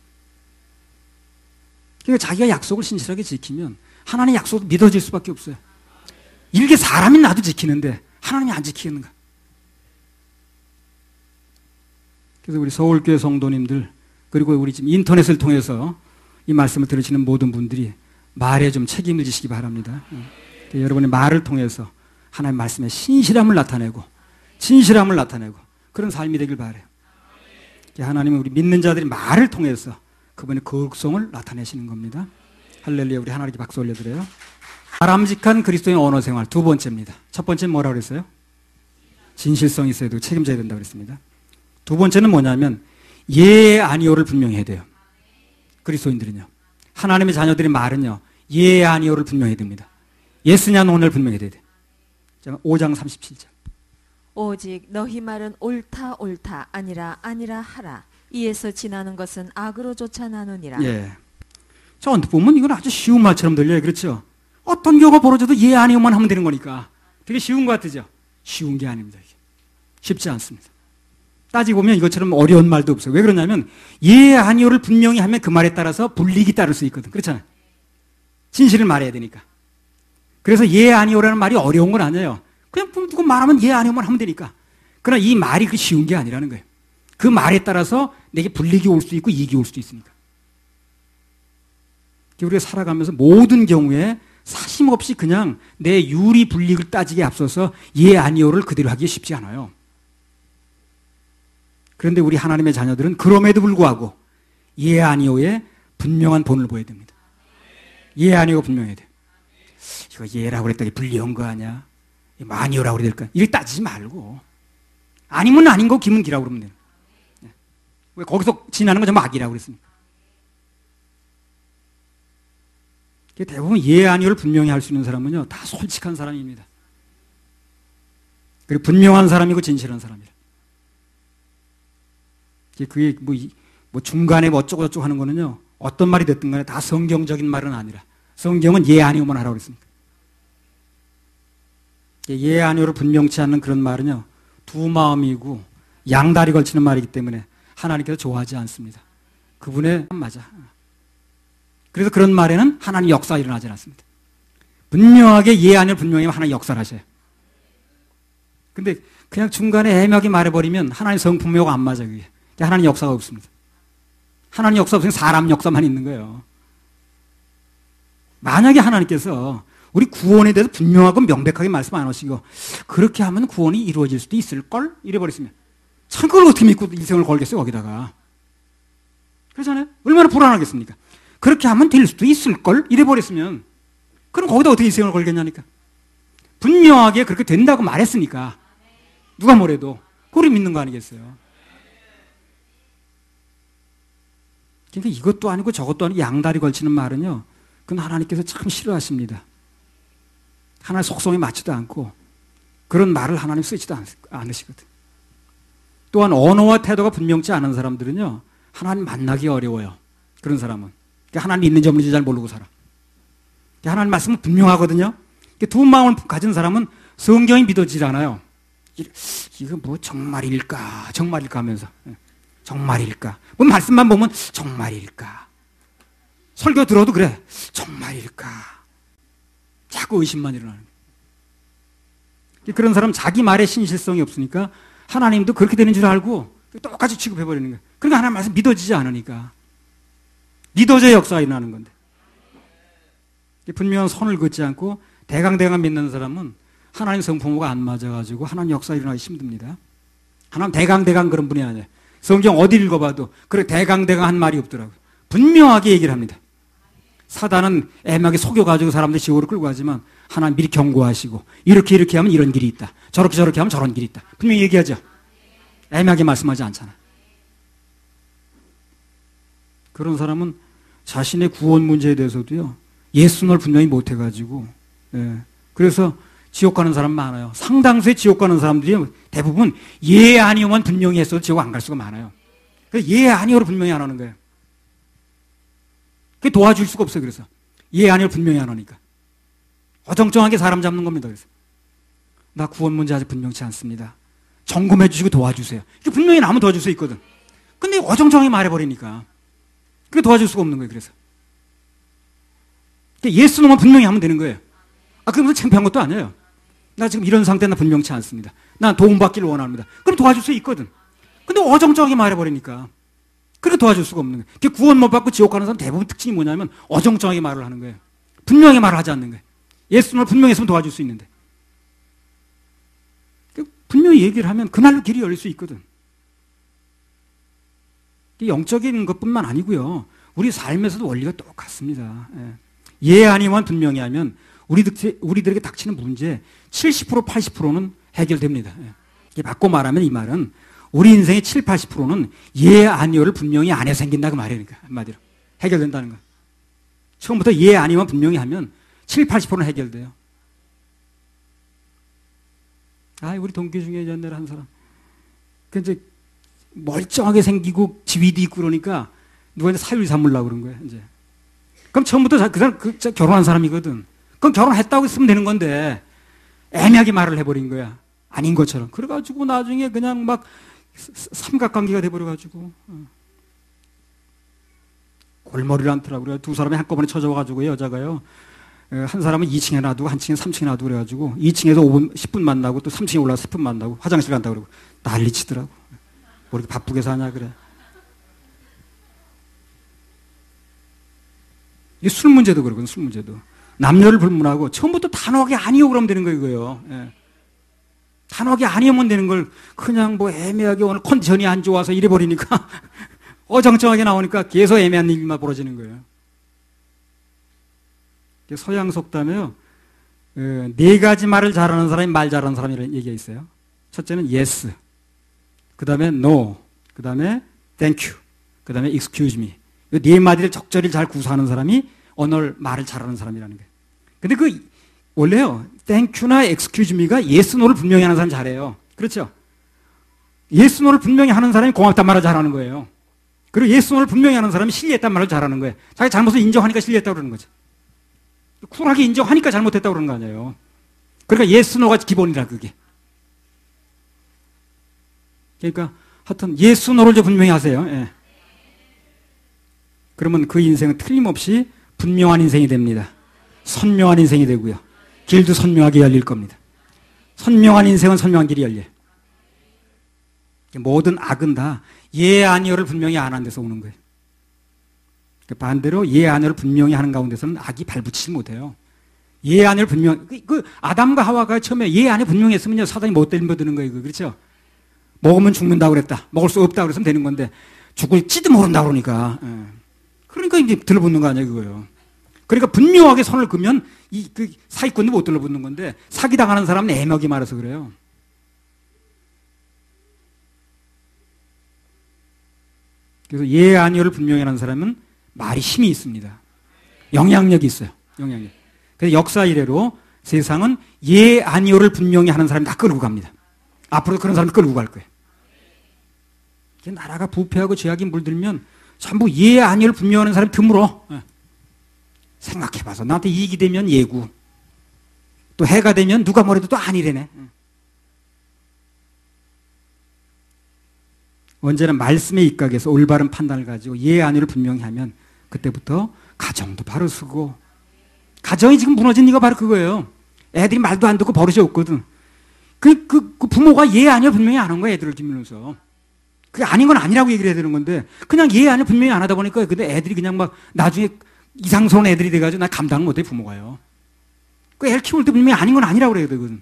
그러니까 자기가 약속을 신실하게 지키면 하나님의 약속도 믿어질 수밖에 없어요. 이게 사람이 나도 지키는데 하나님이 안 지키겠는가. 그래서 우리 서울교회 성도님들 그리고 우리 지금 인터넷을 통해서 이 말씀을 들으시는 모든 분들이 말에 좀 책임을 지시기 바랍니다. 여러분의 말을 통해서 하나님의 말씀의 신실함을 나타내고 진실함을 나타내고 그런 삶이 되길 바라요. 하나님은 우리 믿는 자들이 말을 통해서 그분의 거룩성을 나타내시는 겁니다. 할렐루야. 우리 하나님께 박수 올려드려요. 바람직한 그리스도인 언어 생활 두 번째입니다. 첫 번째는 뭐라고 그랬어요? 진실성이 있어야 되고 책임져야 된다고 그랬습니다. 두 번째는 뭐냐면 예 아니오를 분명히 해야 돼요. 그리스도인들은요. 하나님의 자녀들의 말은요. 예 아니오를 분명히 해야 됩니다. 예스냐 노를 분명히 해야 돼요. 5장 37절. 오직 너희 말은 옳다 아니라 하라. 이에서 지나는 것은 악으로 쫓아나느니라. 예. 저 언뜻 보면 이건 아주 쉬운 말처럼 들려요. 그렇죠? 어떤 경우가 벌어져도 예 아니오만 하면 되는 거니까 되게 쉬운 것 같으죠? 쉬운 게 아닙니다. 이게. 쉽지 않습니다. 따지고 보면 이것처럼 어려운 말도 없어요. 왜 그러냐면 예 아니오를 분명히 하면 그 말에 따라서 불이익이 따를 수 있거든. 그렇잖아요. 진실을 말해야 되니까. 그래서 예 아니오라는 말이 어려운 건 아니에요. 그냥 누구 말하면 예 아니오만 하면 되니까. 그러나 이 말이 그 쉬운 게 아니라는 거예요. 그 말에 따라서 내게 불이익이 올 수도 있고 이익이 올 수도 있으니까. 우리가 살아가면서 모든 경우에 사심없이 그냥 내 유리 불이익을 따지기에 앞서서 예 아니오를 그대로 하기 쉽지 않아요. 그런데 우리 하나님의 자녀들은 그럼에도 불구하고 예 아니오에 분명한 본을 보여야 됩니다. 예 아니오가 분명해야 돼요. 이거 예라고 그랬더니 불리한 거 아니야? 아니오라고 그래야 될까? 이렇게 따지지 말고 아니면 아닌 거 기면 기라고 그러면 돼요. 왜 거기서 지나는 건 전부 악이라고 그랬습니까? 대부분 예 아니오를 분명히 할 수 있는 사람은요 다 솔직한 사람입니다. 그리고 분명한 사람이고 진실한 사람이라. 그게 뭐 중간에 뭐 어쩌고 저쩌고 하는 거는요 어떤 말이 됐든 간에 다 성경적인 말은 아니라 성경은 예 아니오만 하라고 그랬습니다. 예 아니오를 분명치 않는 그런 말은요 두 마음이고 양다리 걸치는 말이기 때문에 하나님께서 좋아하지 않습니다. 그분의 맞아. 그래서 그런 말에는 하나님 역사가 일어나지 않습니다. 분명하게 예 아니오를 분명히 하나님 역사를 하셔요. 근데 그냥 중간에 애매하게 말해버리면 하나님 성품하고 안 맞아. 그게 하나님 역사가 없습니다. 하나님 역사 없으면 사람 역사만 있는 거예요. 만약에 하나님께서 우리 구원에 대해서 분명하고 명백하게 말씀 안 하시고 그렇게 하면 구원이 이루어질 수도 있을걸? 이래버렸으면 참 그걸 어떻게 믿고 인생을 걸겠어요 거기다가. 그렇잖아요? 얼마나 불안하겠습니까? 그렇게 하면 될 수도 있을걸? 이래버렸으면 그럼 거기다 어떻게 인생을 걸겠냐니까. 분명하게 그렇게 된다고 말했으니까 누가 뭐래도 그걸 믿는 거 아니겠어요? 그러니까 이것도 아니고 저것도 아니고 양다리 걸치는 말은요 그건 하나님께서 참 싫어하십니다. 하나님 속성에 맞지도 않고 그런 말을 하나님 쓰지도 않으시거든. 또한 언어와 태도가 분명치 않은 사람들은요 하나님 만나기 어려워요. 그런 사람은 하나님 있는지 없는지 잘 모르고 살아. 하나님 말씀은 분명하거든요. 두 마음을 가진 사람은 성경이 믿어지지 않아요. 이거 뭐 정말일까 하면서 정말일까? 뭐 말씀만 보면 정말일까? 설교 들어도 그래. 정말일까? 자꾸 의심만 일어나는 거예요. 그런 사람은 자기 말에 신실성이 없으니까 하나님도 그렇게 되는 줄 알고 똑같이 취급해버리는 거예요. 그러니까 하나님 말씀 믿어지지 않으니까. 믿어져야 역사가 일어나는 건데. 분명한 선을 긋지 않고 대강대강 믿는 사람은 하나님 성품하고 안 맞아가지고 하나님 역사 일어나기 힘듭니다. 하나님 대강대강 그런 분이 아니에요. 성경 어디 읽어봐도 그렇게 대강대강 한 말이 없더라고요. 분명하게 얘기를 합니다. 사단은 애매하게 속여가지고 사람들 지옥으로 끌고 가지만 하나님 미리 경고하시고 이렇게 하면 이런 길이 있다. 저렇게 하면 저런 길이 있다. 분명히 얘기하죠. 애매하게 말씀하지 않잖아. 그런 사람은 자신의 구원 문제에 대해서도요. 예수를 분명히 못해가지고 그래서 지옥 가는 사람 많아요. 상당수의 지옥 가는 사람들이 대부분 예 아니오만 분명히 했어도 지옥 안 갈 수가 많아요. 예 아니오로 분명히 안 하는 거예요. 그게 도와줄 수가 없어요. 그래서 예 아니오 분명히 안 하니까 어정쩡하게 사람 잡는 겁니다. 그래서 나 구원 문제 아직 분명치 않습니다. 점검해 주시고 도와주세요. 이게 분명히 나면 도와줄 수 있거든. 근데 어정쩡하게 말해버리니까 그게 도와줄 수가 없는 거예요. 그래서 예수놈만 분명히 하면 되는 거예요. 그게 무슨 창피한 것도 아니에요. 나 지금 이런 상태에 나 분명치 않습니다. 난 도움받기를 원합니다. 그럼 도와줄 수 있거든. 근데 어정쩡하게 말해버리니까 그래 도와줄 수가 없는 거예요. 그게 구원 못 받고 지옥 가는 사람 대부분 특징이 뭐냐면 어정쩡하게 말을 하는 거예요. 분명히 말을 하지 않는 거예요. 예수님을 분명히 했으면 도와줄 수 있는데 분명히 얘기를 하면 그날로 길이 열릴 수 있거든. 영적인 것뿐만 아니고요. 우리 삶에서도 원리가 똑같습니다. 예 아니면 분명히 하면 우리들에게 닥치는 문제 70% 80%는 해결됩니다. 이게 바꿔 말하면 이 말은 우리 인생의 7, 80%는 예 아니오를 분명히 안 해 생긴다고 말이니까 한마디로 해결된다는 거. 처음부터 예 아니면 분명히 하면 7, 80%는 해결돼요. 우리 동기 중에 옛날에 한 사람 이제 멀쩡하게 생기고 지위도 있고 그러니까 누가 이제 사유리 삼으려고 그런 거예요. 이제 그럼 처음부터 그 사람 결혼한 사람이거든. 그럼 결혼했다고 했으면 되는 건데 애매하게 말을 해버린 거야. 아닌 것처럼. 그래가지고 나중에 그냥 막 삼각관계가 돼버려가지고 골머리를 앓더라고요. 그래 두 사람이 한꺼번에 쳐져가지고 여자가요. 한 사람은 2층에 놔두고 한 층에 3층에 놔두고 그래가지고 2층에서 5분 10분 만나고 또 3층에 올라가서 10분 만나고 화장실 간다고 그러고 난리치더라고. 뭐 이렇게 바쁘게 사냐 그래. 이 술 문제도 그러거든. 술 문제도. 남녀를 불문하고 처음부터 단호하게 아니요 그러면 되는 거예요. 이거요. 단호하게 아니오면 되는 걸 그냥 뭐 애매하게 오늘 컨디션이 안 좋아서 이래버리니까 어정쩡하게 나오니까 계속 애매한 일만 벌어지는 거예요. 서양 속담에요. 네 가지 말을 잘하는 사람이 말 잘하는 사람이라는 얘기가 있어요. 첫째는 yes, 그 다음에 no, 그 다음에 thank you, 그 다음에 excuse me. 이 네 마디를 적절히 잘 구사하는 사람이 언어를 말을 잘하는 사람이라는 거예요. 근데 원래요, thank you나 excuse me가 yes, no를 분명히 하는 사람이 잘해요. 그렇죠? yes, no를 분명히 하는 사람이 고맙단 말을 잘하는 거예요. 그리고 yes, no를 분명히 하는 사람이 실례했단 말을 잘하는 거예요. 자기 잘못을 인정하니까 실례했다고 그러는 거죠. 쿨하게 인정하니까 잘못했다고 그러는 거 아니에요. 그러니까 yes, no가 기본이라 그게. 그러니까 하여튼 yes, no를 좀 분명히 하세요. 예. 그러면 그 인생은 틀림없이 분명한 인생이 됩니다. 선명한 인생이 되고요. 길도 선명하게 열릴 겁니다. 선명한 인생은 선명한 길이 열려요. 모든 악은 다 예, 아니오를 분명히 안 한 데서 오는 거예요. 반대로 예, 아니오를 분명히 하는 가운데서는 악이 발붙이지 못해요. 예, 아니오를 분명히, 아담과 하와가 처음에 예, 아니오 분명히 했으면요, 사단이 못 들려드는 거예요. 그렇죠? 먹으면 죽는다고 그랬다. 먹을 수 없다고 그랬으면 되는 건데, 죽을지도 모른다고 그러니까. 그러니까 이제 들러붙는 거 아니에요, 그거요. 그러니까 분명하게 선을 그으면 사기꾼도 못 들러붙는 건데, 사기당하는 사람은 애먹이 말아서 그래요. 그래서 예, 아니오를 분명히 하는 사람은 말이 힘이 있습니다. 영향력이 있어요. 영향력. 그래서 역사 이래로 세상은 예, 아니오를 분명히 하는 사람이 다 끌고 갑니다. 앞으로 그런 사람이 끌고 갈 거예요. 나라가 부패하고 죄악이 물들면 전부 예, 아니오를 분명히 하는 사람이 드물어. 생각해봐서 나한테 이익이 되면 예고, 또 해가 되면 누가 뭐래도 또 아니래네. 언제나 말씀의 입각에서 올바른 판단을 가지고 예, 아니오를 분명히 하면 그때부터 가정도 바로 서고, 가정이 지금 무너진 이유가 바로 그거예요. 애들이 말도 안 듣고 버릇이 없거든. 그 부모가 예, 아니오 분명히 안 한 거야, 애들을 키우면서. 그게 아닌 건 아니라고 얘기를 해야 되는 건데, 그냥 예, 아니오 분명히 안 하다 보니까 근데 애들이 그냥 막 나중에 이상스러운 애들이 돼가지고 나 감당을 못해, 부모가요. 그 애를 키울 때 분명히 아닌 건 아니라고 그래야 되거든.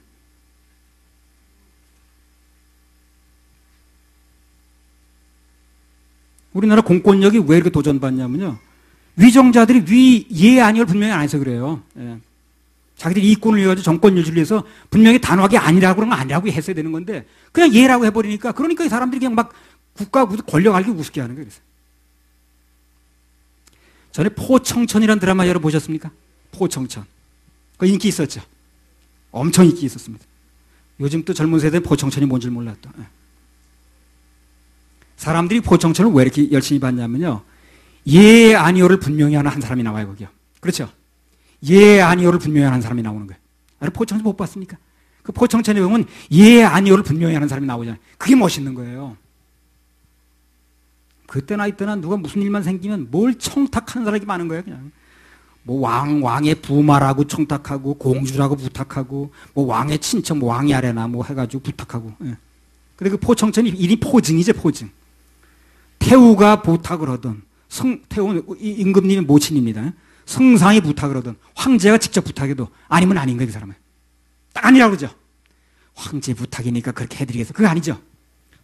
우리나라 공권력이 왜 이렇게 도전받냐면요, 위정자들이 예, 아니요를 분명히 안 해서 그래요. 예. 자기들이 이권을 위해서 정권 유지를 위해서 분명히 단호하게 아니라고 그런 건 아니라고 했어야 되는 건데 그냥 예라고 해버리니까 그러니까 이 사람들이 그냥 막 국가 권력 알기 우습게 하는 거예요. 그래서. 전에 포청천이라는 드라마 여러분 보셨습니까? 포청천. 그 인기 있었죠. 엄청 인기 있었습니다. 요즘 또 젊은 세대는 포청천이 뭔지 몰라 또. 사람들이 포청천을 왜 이렇게 열심히 봤냐면요. 예, 아니요를 분명히 하는 한 사람이 나와요, 거기요. 그렇죠? 예, 아니요를 분명히 하는 사람이 나오는 거예요. 아니, 포청천 못 봤습니까? 그 포청천에 보면 예, 아니요를 분명히 하는 사람이 나오잖아요. 그게 멋있는 거예요. 그때나 이때나 누가 무슨 일만 생기면 뭘 청탁하는 사람이 많은 거예요, 그냥. 뭐 왕의 부마라고 청탁하고, 공주라고 부탁하고, 뭐 왕의 친척, 뭐 왕이 아래나 뭐 해가지고 부탁하고. 예. 근데 그 포청천이 일이 포증이죠, 포증. 태우가 부탁을 하던, 태우, 임금님의 모친입니다. 성상이 부탁을 하던, 황제가 직접 부탁해도 아니면 아닌 거예요, 그 사람은. 딱 아니라고 그러죠. 황제 부탁이니까 그렇게 해드리겠어. 그거 아니죠.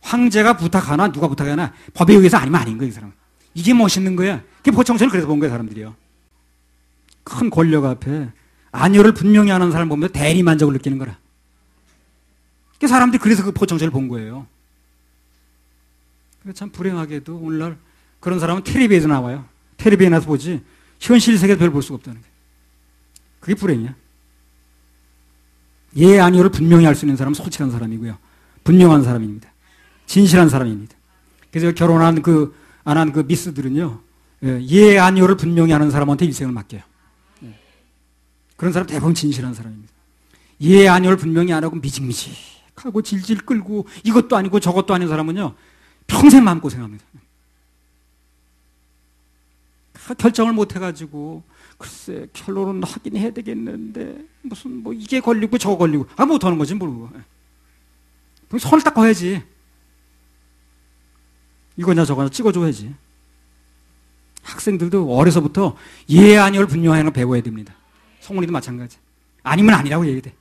황제가 부탁하나 누가 부탁하나 법에 의해서 아니면 아닌 거예요, 그 사람은. 이게 멋있는 거야. 그게 포청천을 그래서 본 거예요, 사람들이요. 큰 권력 앞에 아니요를 분명히 하는 사람을 보면 대리만족을 느끼는 거라. 그 사람들이 그래서 그 포청천을 본 거예요. 참 불행하게도 오늘날 그런 사람은 텔레비에서 나와요. 텔레비에 나서 보지 현실 세계에서 별 볼 수가 없다는 거예요. 그게 불행이야. 예, 아니요를 분명히 할 수 있는 사람은 솔직한 사람이고요. 분명한 사람입니다. 진실한 사람입니다. 그래서 결혼한 안 한 그 미스들은요, 예, 아니요를 분명히 하는 사람한테 일생을 맡겨요. 그런 사람 대부분 진실한 사람입니다. 예, 아니요를 분명히 안 하고 미직미직하고 질질 끌고 이것도 아니고 저것도 아닌 사람은요, 평생 마음고생합니다. 결정을 못 해가지고, 글쎄, 결론은 하긴 해야 되겠는데, 무슨, 뭐, 이게 걸리고 저거 걸리고, 못하는 거지, 모르고. 손을 딱 꺼야지. 이거냐 저거냐 찍어줘야지. 학생들도 어려서부터 예, 아니요를 분명히 하는 걸 배워야 됩니다. 성훈이도 마찬가지. 아니면 아니라고 얘기해야 돼.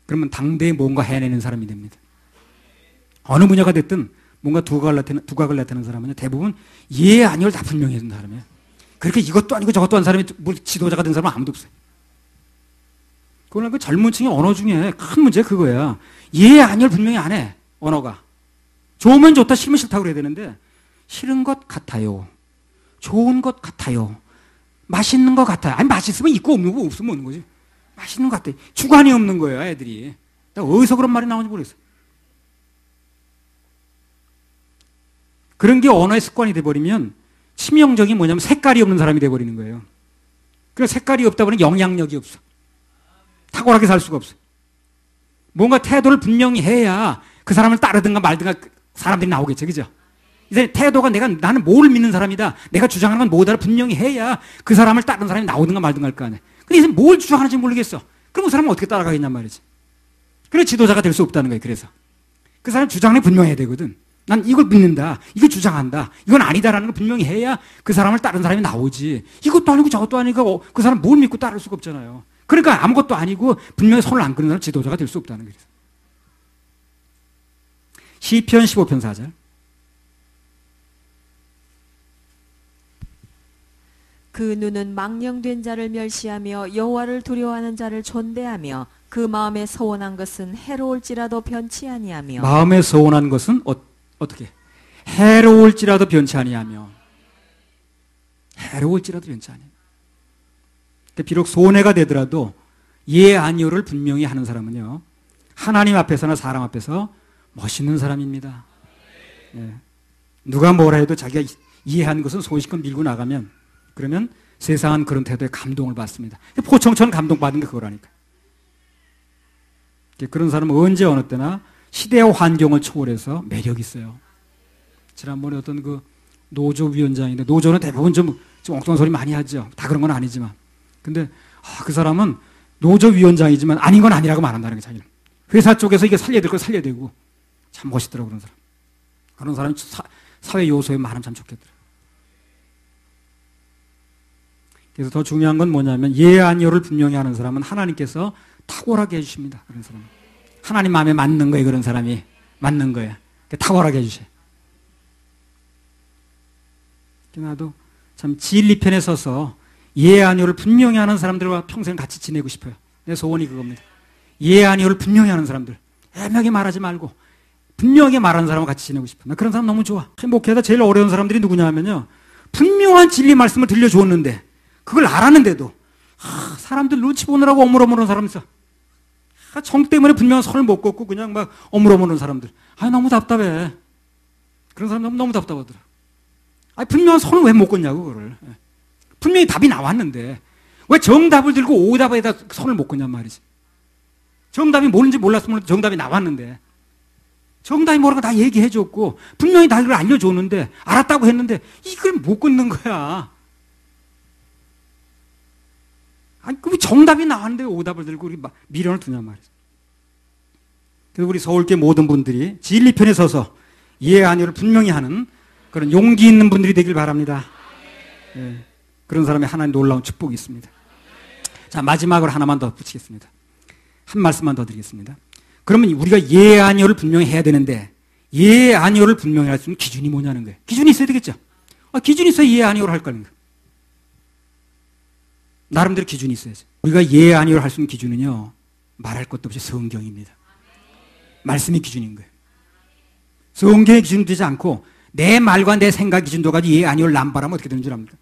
그러면 당대에 뭔가 해내는 사람이 됩니다. 어느 분야가 됐든 뭔가 두각을 나타내는 사람은 대부분 예, 아니요를 다 분명히 해준 사람이에요. 그렇게 이것도 아니고 저것도 한 사람이 지도자가 된 사람은 아무도 없어요. 그러나 그 젊은 층의 언어 중에 큰 문제가 그거야. 예, 아니요를 분명히 안 해. 언어가. 좋으면 좋다, 싫으면 싫다고 그래야 되는데 싫은 것 같아요. 좋은 것 같아요. 맛있는 것 같아요. 아니, 맛있으면 있고 없는 거 없으면 없는 거지. 맛있는 것 같아요. 주관이 없는 거예요, 애들이. 내가 어디서 그런 말이 나오는지 모르겠어. 그런 게 언어의 습관이 돼버리면 치명적인 뭐냐면 색깔이 없는 사람이 돼버리는 거예요. 그래서 색깔이 없다 보니 영향력이 없어. 탁월하게 살 수가 없어. 뭔가 태도를 분명히 해야 그 사람을 따르든가 말든가 사람들이 나오겠죠. 그죠? 이제 태도가 나는 뭘 믿는 사람이다. 내가 주장하는 건 뭐다를 분명히 해야 그 사람을 따르는 사람이 나오든가 말든가 할 거 아니야. 근데 이제 뭘 주장하는지 모르겠어. 그럼 그 사람은 어떻게 따라가겠냔 말이지. 그래 지도자가 될 수 없다는 거예요. 그래서. 그 사람 주장이 분명해야 되거든. 난 이걸 믿는다. 이걸 주장한다. 이건 아니다라는 걸 분명히 해야 그 사람을 따르는 사람이 나오지. 이것도 아니고 저것도 아니고 그 사람 뭘 믿고 따를 수가 없잖아요. 그러니까 아무것도 아니고 분명히 손을 안 끄는 사람 지도자가 될 수 없다는 거예요. 시편 15편 4절. 그 눈은 망령된 자를 멸시하며 여호와를 두려워하는 자를 존대하며 그 마음에 서원한 것은 해로울지라도 변치 아니하며. 마음에 서원한 것은 어떻게? 해로울지라도 변치 아니하며. 해로울지라도 변치 아니하며. 비록 손해가 되더라도 예, 아니요를 분명히 하는 사람은요, 하나님 앞에서나 사람 앞에서 멋있는 사람입니다. 예. 누가 뭐라 해도 자기가 이해한 것은 손실껏 밀고 나가면 그러면 세상은 그런 태도에 감동을 받습니다. 포청천 감동받은 게 그거라니까. 그런 사람은 언제 어느 때나 시대와 환경을 초월해서 매력이 있어요. 지난번에 어떤 그 노조위원장인데, 노조는 대부분 좀 엉뚱한 소리 많이 하죠. 다 그런 건 아니지만. 근데 그 사람은 노조위원장이지만 아닌 건 아니라고 말한다는 게 자기는. 회사 쪽에서 이게 살려야 될 걸 살려야 되고. 참 멋있더라고 그런 사람. 그런 사람이 사회 요소에 많으면 참 좋겠더라고요. 그래서 더 중요한 건 뭐냐면 예, 아니요를 분명히 하는 사람은 하나님께서 탁월하게 해주십니다. 그런 사람은. 하나님 마음에 맞는 거예요. 그런 사람이. 맞는 거예요. 탁월하게 해주셔요. 나도 참 진리편에 서서 예 아니오를 분명히 하는 사람들과 평생 같이 지내고 싶어요. 내 소원이 그겁니다. 예 아니오를 분명히 하는 사람들, 애매하게 말하지 말고 분명하게 말하는 사람과 같이 지내고 싶어요. 나 그런 사람 너무 좋아. 목회하다 제일 어려운 사람들이 누구냐 하면요, 분명한 진리 말씀을 들려주었는데 그걸 알았는데도 사람들 눈치 보느라고 어물어물는 사람 있어. 정 때문에 분명한 선을 못 걷고 그냥 막 어물어물는 사람들. 너무 답답해. 그런 사람 너무 답답하더라. 분명한 선을 왜 못 걷냐고, 그거를. 분명히 답이 나왔는데 왜 정답을 들고 오답에다 선을 못 걷냔 말이지. 정답이 뭔지 몰랐으면 정답이 나왔는데, 정답이 뭐라고 다 얘기해줬고 분명히 다 이걸 알려줬는데, 알았다고 했는데 이걸 못 걷는 거야. 그 정답이 나왔는데 오답을 들고 우리 미련을 두냔 말이지. 그래서 우리 서울교회 모든 분들이 진리편에 서서 예 아니오를 분명히 하는 그런 용기 있는 분들이 되길 바랍니다. 예, 그런 사람의 하나님 놀라운 축복이 있습니다. 자, 마지막으로 하나만 더 붙이겠습니다. 한 말씀만 더 드리겠습니다. 그러면 우리가 예 아니오를 분명히 해야 되는데, 예 아니오를 분명히 할 수 있는 기준이 뭐냐는 거예요. 기준이 있어야 되겠죠. 기준이 있어야 예 아니오를 할 거는 거예요. 나름대로 기준이 있어야죠. 우리가 예 아니오를 할 수 있는 기준은요, 말할 것도 없이 성경입니다. 말씀이 기준인 거예요. 성경의 기준이 되지 않고 내 말과 내 생각 기준도 가지고 예 아니오를 남발하면 어떻게 되는 줄 압니까?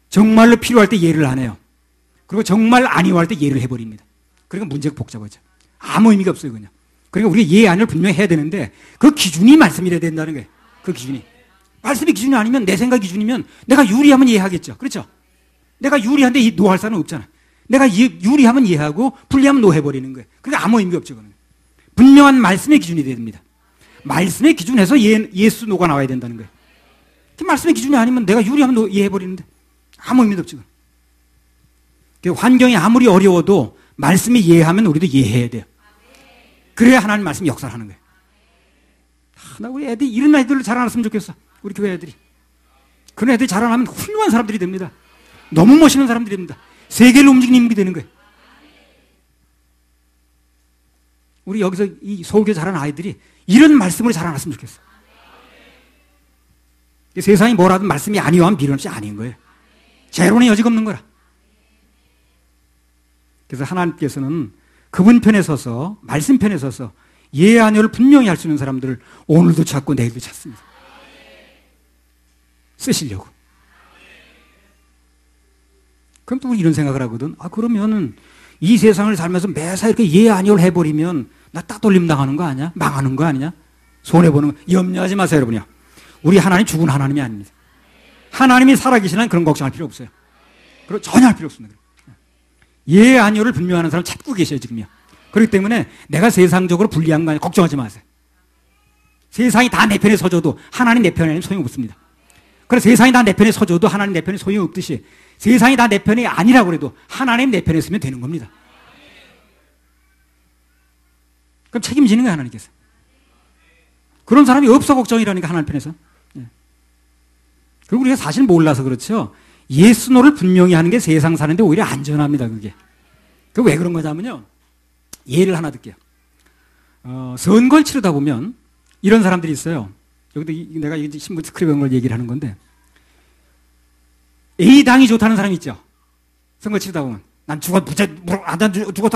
정말로 필요할 때 예를 안 해요. 그리고 정말 아니오 할 때 예를 해버립니다. 그러니까 문제가 복잡하죠. 아무 의미가 없어요, 그냥. 그러니까 우리가 예 아니오를 분명히 해야 되는데 그 기준이 말씀이래야 된다는 거예요. 그 기준이. 말씀이 기준이 아니면, 내 생각 기준이면 내가 유리하면 이해하겠죠. 그렇죠? 내가 유리한데 노할 사람은 없잖아. 내가 유리하면 이해하고 불리하면 노해버리는 거예요. 그러니까 아무 의미가 없죠. 그는. 분명한 말씀의 기준이 돼야 됩니다. 말씀의 기준에서 예수 노가 나와야 된다는 거예요. 그 말씀의 기준이 아니면 내가 유리하면 이해해버리는데 아무 의미도 없죠. 환경이 아무리 어려워도 말씀이 이해하면 우리도 이해해야 돼요. 그래야 하나님 말씀이 역사를 하는 거예요. 나 우리 애들이 이런 애들로 자라났으면 좋겠어. 우리 교회 애들이. 그런 애들이 자라나면 훌륭한 사람들이 됩니다. 너무 멋있는 사람들이 됩니다. 세계를 움직이는 인물이 되는 거예요. 우리 여기서 이 서울교회 자란 아이들이 이런 말씀으로 자라났으면 좋겠어. 세상이 뭐라든 말씀이 아니오 하면 미련 없이 아닌 거예요. 재론의 여지가 없는 거라. 그래서 하나님께서는 그분 편에 서서, 말씀 편에 서서 예 아니오를 분명히 할 수 있는 사람들을 오늘도 찾고 내일도 찾습니다. 쓰시려고. 그럼 또 우리 이런 생각을 하거든. 그러면은 이 세상을 살면서 매사 이렇게 예 아니오를 해버리면 나 따돌림 당하는 거 아니야? 망하는 거 아니냐? 손해보는 거. 염려하지 마세요, 여러분이요. 우리 하나님 죽은 하나님이 아닙니다. 하나님이 살아계시는 그런 걱정할 필요 없어요. 그리고 전혀 할 필요 없습니다. 예 아니오를 분명하는 사람 찾고 계셔요, 지금요. 그렇기 때문에 내가 세상적으로 불리한 거 아니야. 걱정하지 마세요. 세상이 다 내 편에 서줘도 하나님 내 편에 소용없습니다. 그래서 세상이 다 내 편에 서줘도 하나님 내 편에 소용없듯이 세상이 다 내 편이 아니라고 해도 하나님 내 편에 서면 되는 겁니다. 그럼 책임지는 거예요, 하나님께서. 그런 사람이 없어 걱정이라니까, 하나님 편에서. 그리고 우리가 사실 몰라서 그렇죠. 예수노를 분명히 하는 게 세상 사는데 오히려 안전합니다, 그게. 그 왜 그런 거냐면요. 예를 하나 들게요. 선거를 치르다 보면 이런 사람들이 있어요. 여기도 내가 신문 스크립한 걸 얘기를 하는 건데, A당이 좋다는 사람이 있죠. 선거 치르다 보면. 난 죽었다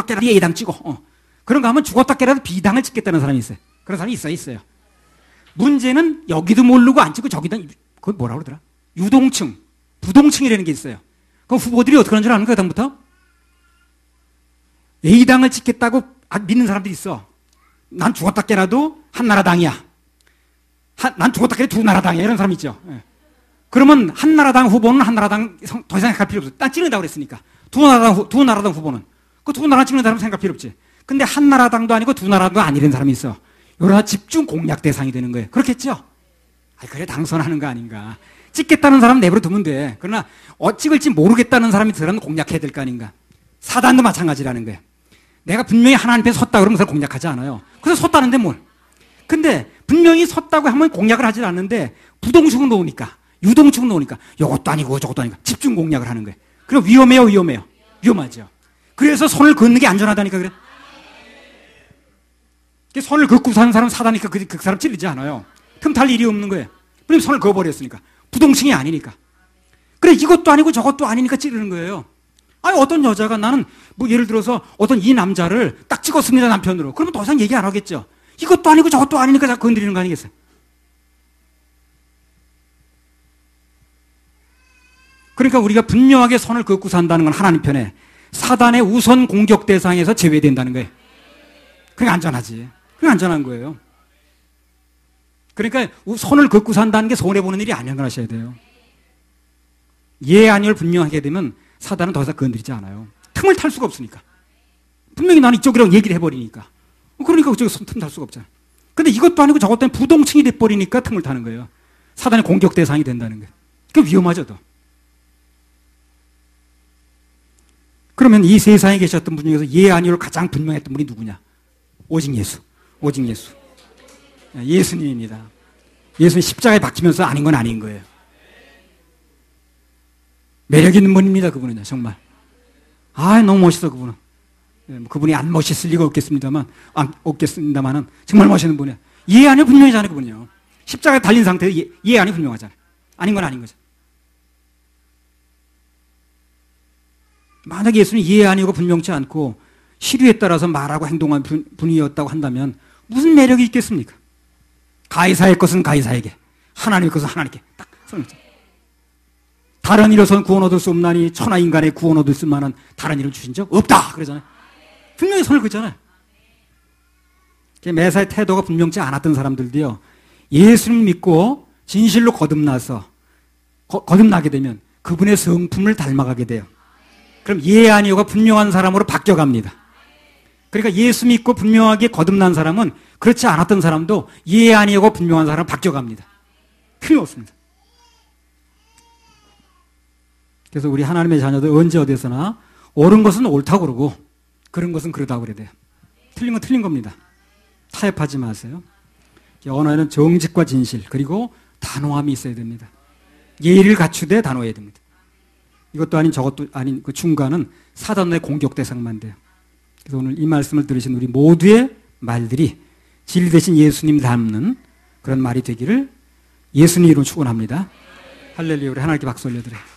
깨라도 A당 찍어. 그런가 하면 죽었다 깨라도 B당을 찍겠다는 사람이 있어요. 그런 사람이 있어요. 문제는 여기도 모르고 안 찍고 저기다, 그걸 뭐라고 그러더라? 유동층, 부동층이라는 게 있어요. 그럼 후보들이 어떻게 하는 줄 아는 거야, 그다음부터? A당을 찍겠다고 믿는 사람들이 있어. 난 죽었다 깨라도 한나라당이야. 난 죽었다 깨라도 두나라당이야. 이런 사람 있죠. 그러면 한나라당 후보는 한나라당 더 이상 생각할 필요 없어. 난 찍는다고 그랬으니까. 두나라당 후보는. 그 두나라 찍는 사람 생각할 필요 없지. 근데 한나라당도 아니고 두나라당도 아니라는 사람이 있어. 여러 집중 공략 대상이 되는 거예요. 그렇겠죠? 그래 당선하는 거 아닌가. 찍겠다는 사람 내버려 두면 돼. 그러나 찍을지 모르겠다는 사람이 들어가면 공략해야 될 거 아닌가. 사단도 마찬가지라는 거예요. 내가 분명히 하나님 앞에 섰다 그러면 그걸 공략하지 않아요. 그래서 섰다는데 뭘. 근데 분명히 섰다고 하면 공략을 하지 않는데 부동층을 놓으니까, 유동층을 놓으니까 이것도 아니고 저것도 아니고 집중 공략을 하는 거예요. 그리고 위험해요. 위험하죠. 그래서 손을 긋는 게 안전하다니까 그래. 손을 긋고 사는 사람 사다니까 그 사람 찔리지 않아요. 틈탈 일이 없는 거예요. 그럼 손을 그어버렸으니까. 부동층이 아니니까. 그래, 이것도 아니고 저것도 아니니까 찌르는 거예요. 아니, 어떤 여자가 나는 뭐 예를 들어서 어떤 이 남자를 딱 찍었습니다, 남편으로. 그러면 더 이상 얘기 안 하겠죠. 이것도 아니고 저것도 아니니까 자꾸 건드리는 거 아니겠어요? 그러니까 우리가 분명하게 선을 긋고 산다는 건 하나님 편에 사단의 우선 공격 대상에서 제외된다는 거예요. 그게 안전하지. 그게 안전한 거예요. 그러니까 선을 긋고 산다는 게 손해보는 일이 아니라는 걸 아셔야 돼요. 예, 아니를 분명하게 되면 사단은 더 이상 건드리지 않아요. 틈을 탈 수가 없으니까. 분명히 나는 이쪽이라고 얘기를 해버리니까. 그러니까 그쪽에서 틈 탈 수가 없잖아. 근데 이것도 아니고 저것도 아니고 부동층이 돼버리니까 틈을 타는 거예요. 사단의 공격 대상이 된다는 거예요. 그게 위험하죠, 더. 그러면 이 세상에 계셨던 분 중에서 예, 아니로 가장 분명했던 분이 누구냐? 오직 예수. 오직 예수. 예수님입니다. 예수님 십자가에 박히면서 아닌 건 아닌 거예요. 매력 있는 분입니다, 그분은요, 정말. 아, 너무 멋있어, 그분은. 그분이 안 멋있을 리가 없겠습니다만은 정말 멋있는 분이에요. 예, 아니요, 분명히잖아요, 그분이요. 십자가에 달린 상태에서 예, 아니요, 분명하잖아요. 아닌 건 아닌 거죠. 만약에 예수님이 예, 아니오가 분명치 않고 시류에 따라서 말하고 행동한 분이었다고 한다면 무슨 매력이 있겠습니까? 가이사의 것은 가이사에게, 하나님의 것은 하나님께. 딱 설명했죠. 다른 이로서는 구원 얻을 수 없나니 천하 인간의 구원 얻을 수 만한 다른 일을 주신 적 없다. 그러잖아요. 분명히 선을 긋잖아요. 매사의 태도가 분명치 않았던 사람들도요, 예수님 믿고 진실로 거듭나게 되면 그분의 성품을 닮아가게 돼요. 그럼 예, 아니오가 분명한 사람으로 바뀌어갑니다. 그러니까 예수 믿고 분명하게 거듭난 사람은 그렇지 않았던 사람도 예, 아니오가 분명한 사람으로 바뀌어갑니다. 틀림없습니다. 그래서 우리 하나님의 자녀들 언제 어디서나 옳은 것은 옳다고 그러고 그런 것은 그러다고 그래야 돼요. 틀린 건 틀린 겁니다. 타협하지 마세요. 언어에는 정직과 진실 그리고 단호함이 있어야 됩니다. 예의를 갖추되 단호해야 됩니다. 이것도 아닌 저것도 아닌 그 중간은 사단의 공격 대상만 돼요. 그래서 오늘 이 말씀을 들으신 우리 모두의 말들이 진리 대신 예수님 닮는 그런 말이 되기를 예수님 이름으로 축원합니다. 할렐루야. 우리 하나님께 박수 올려드려요.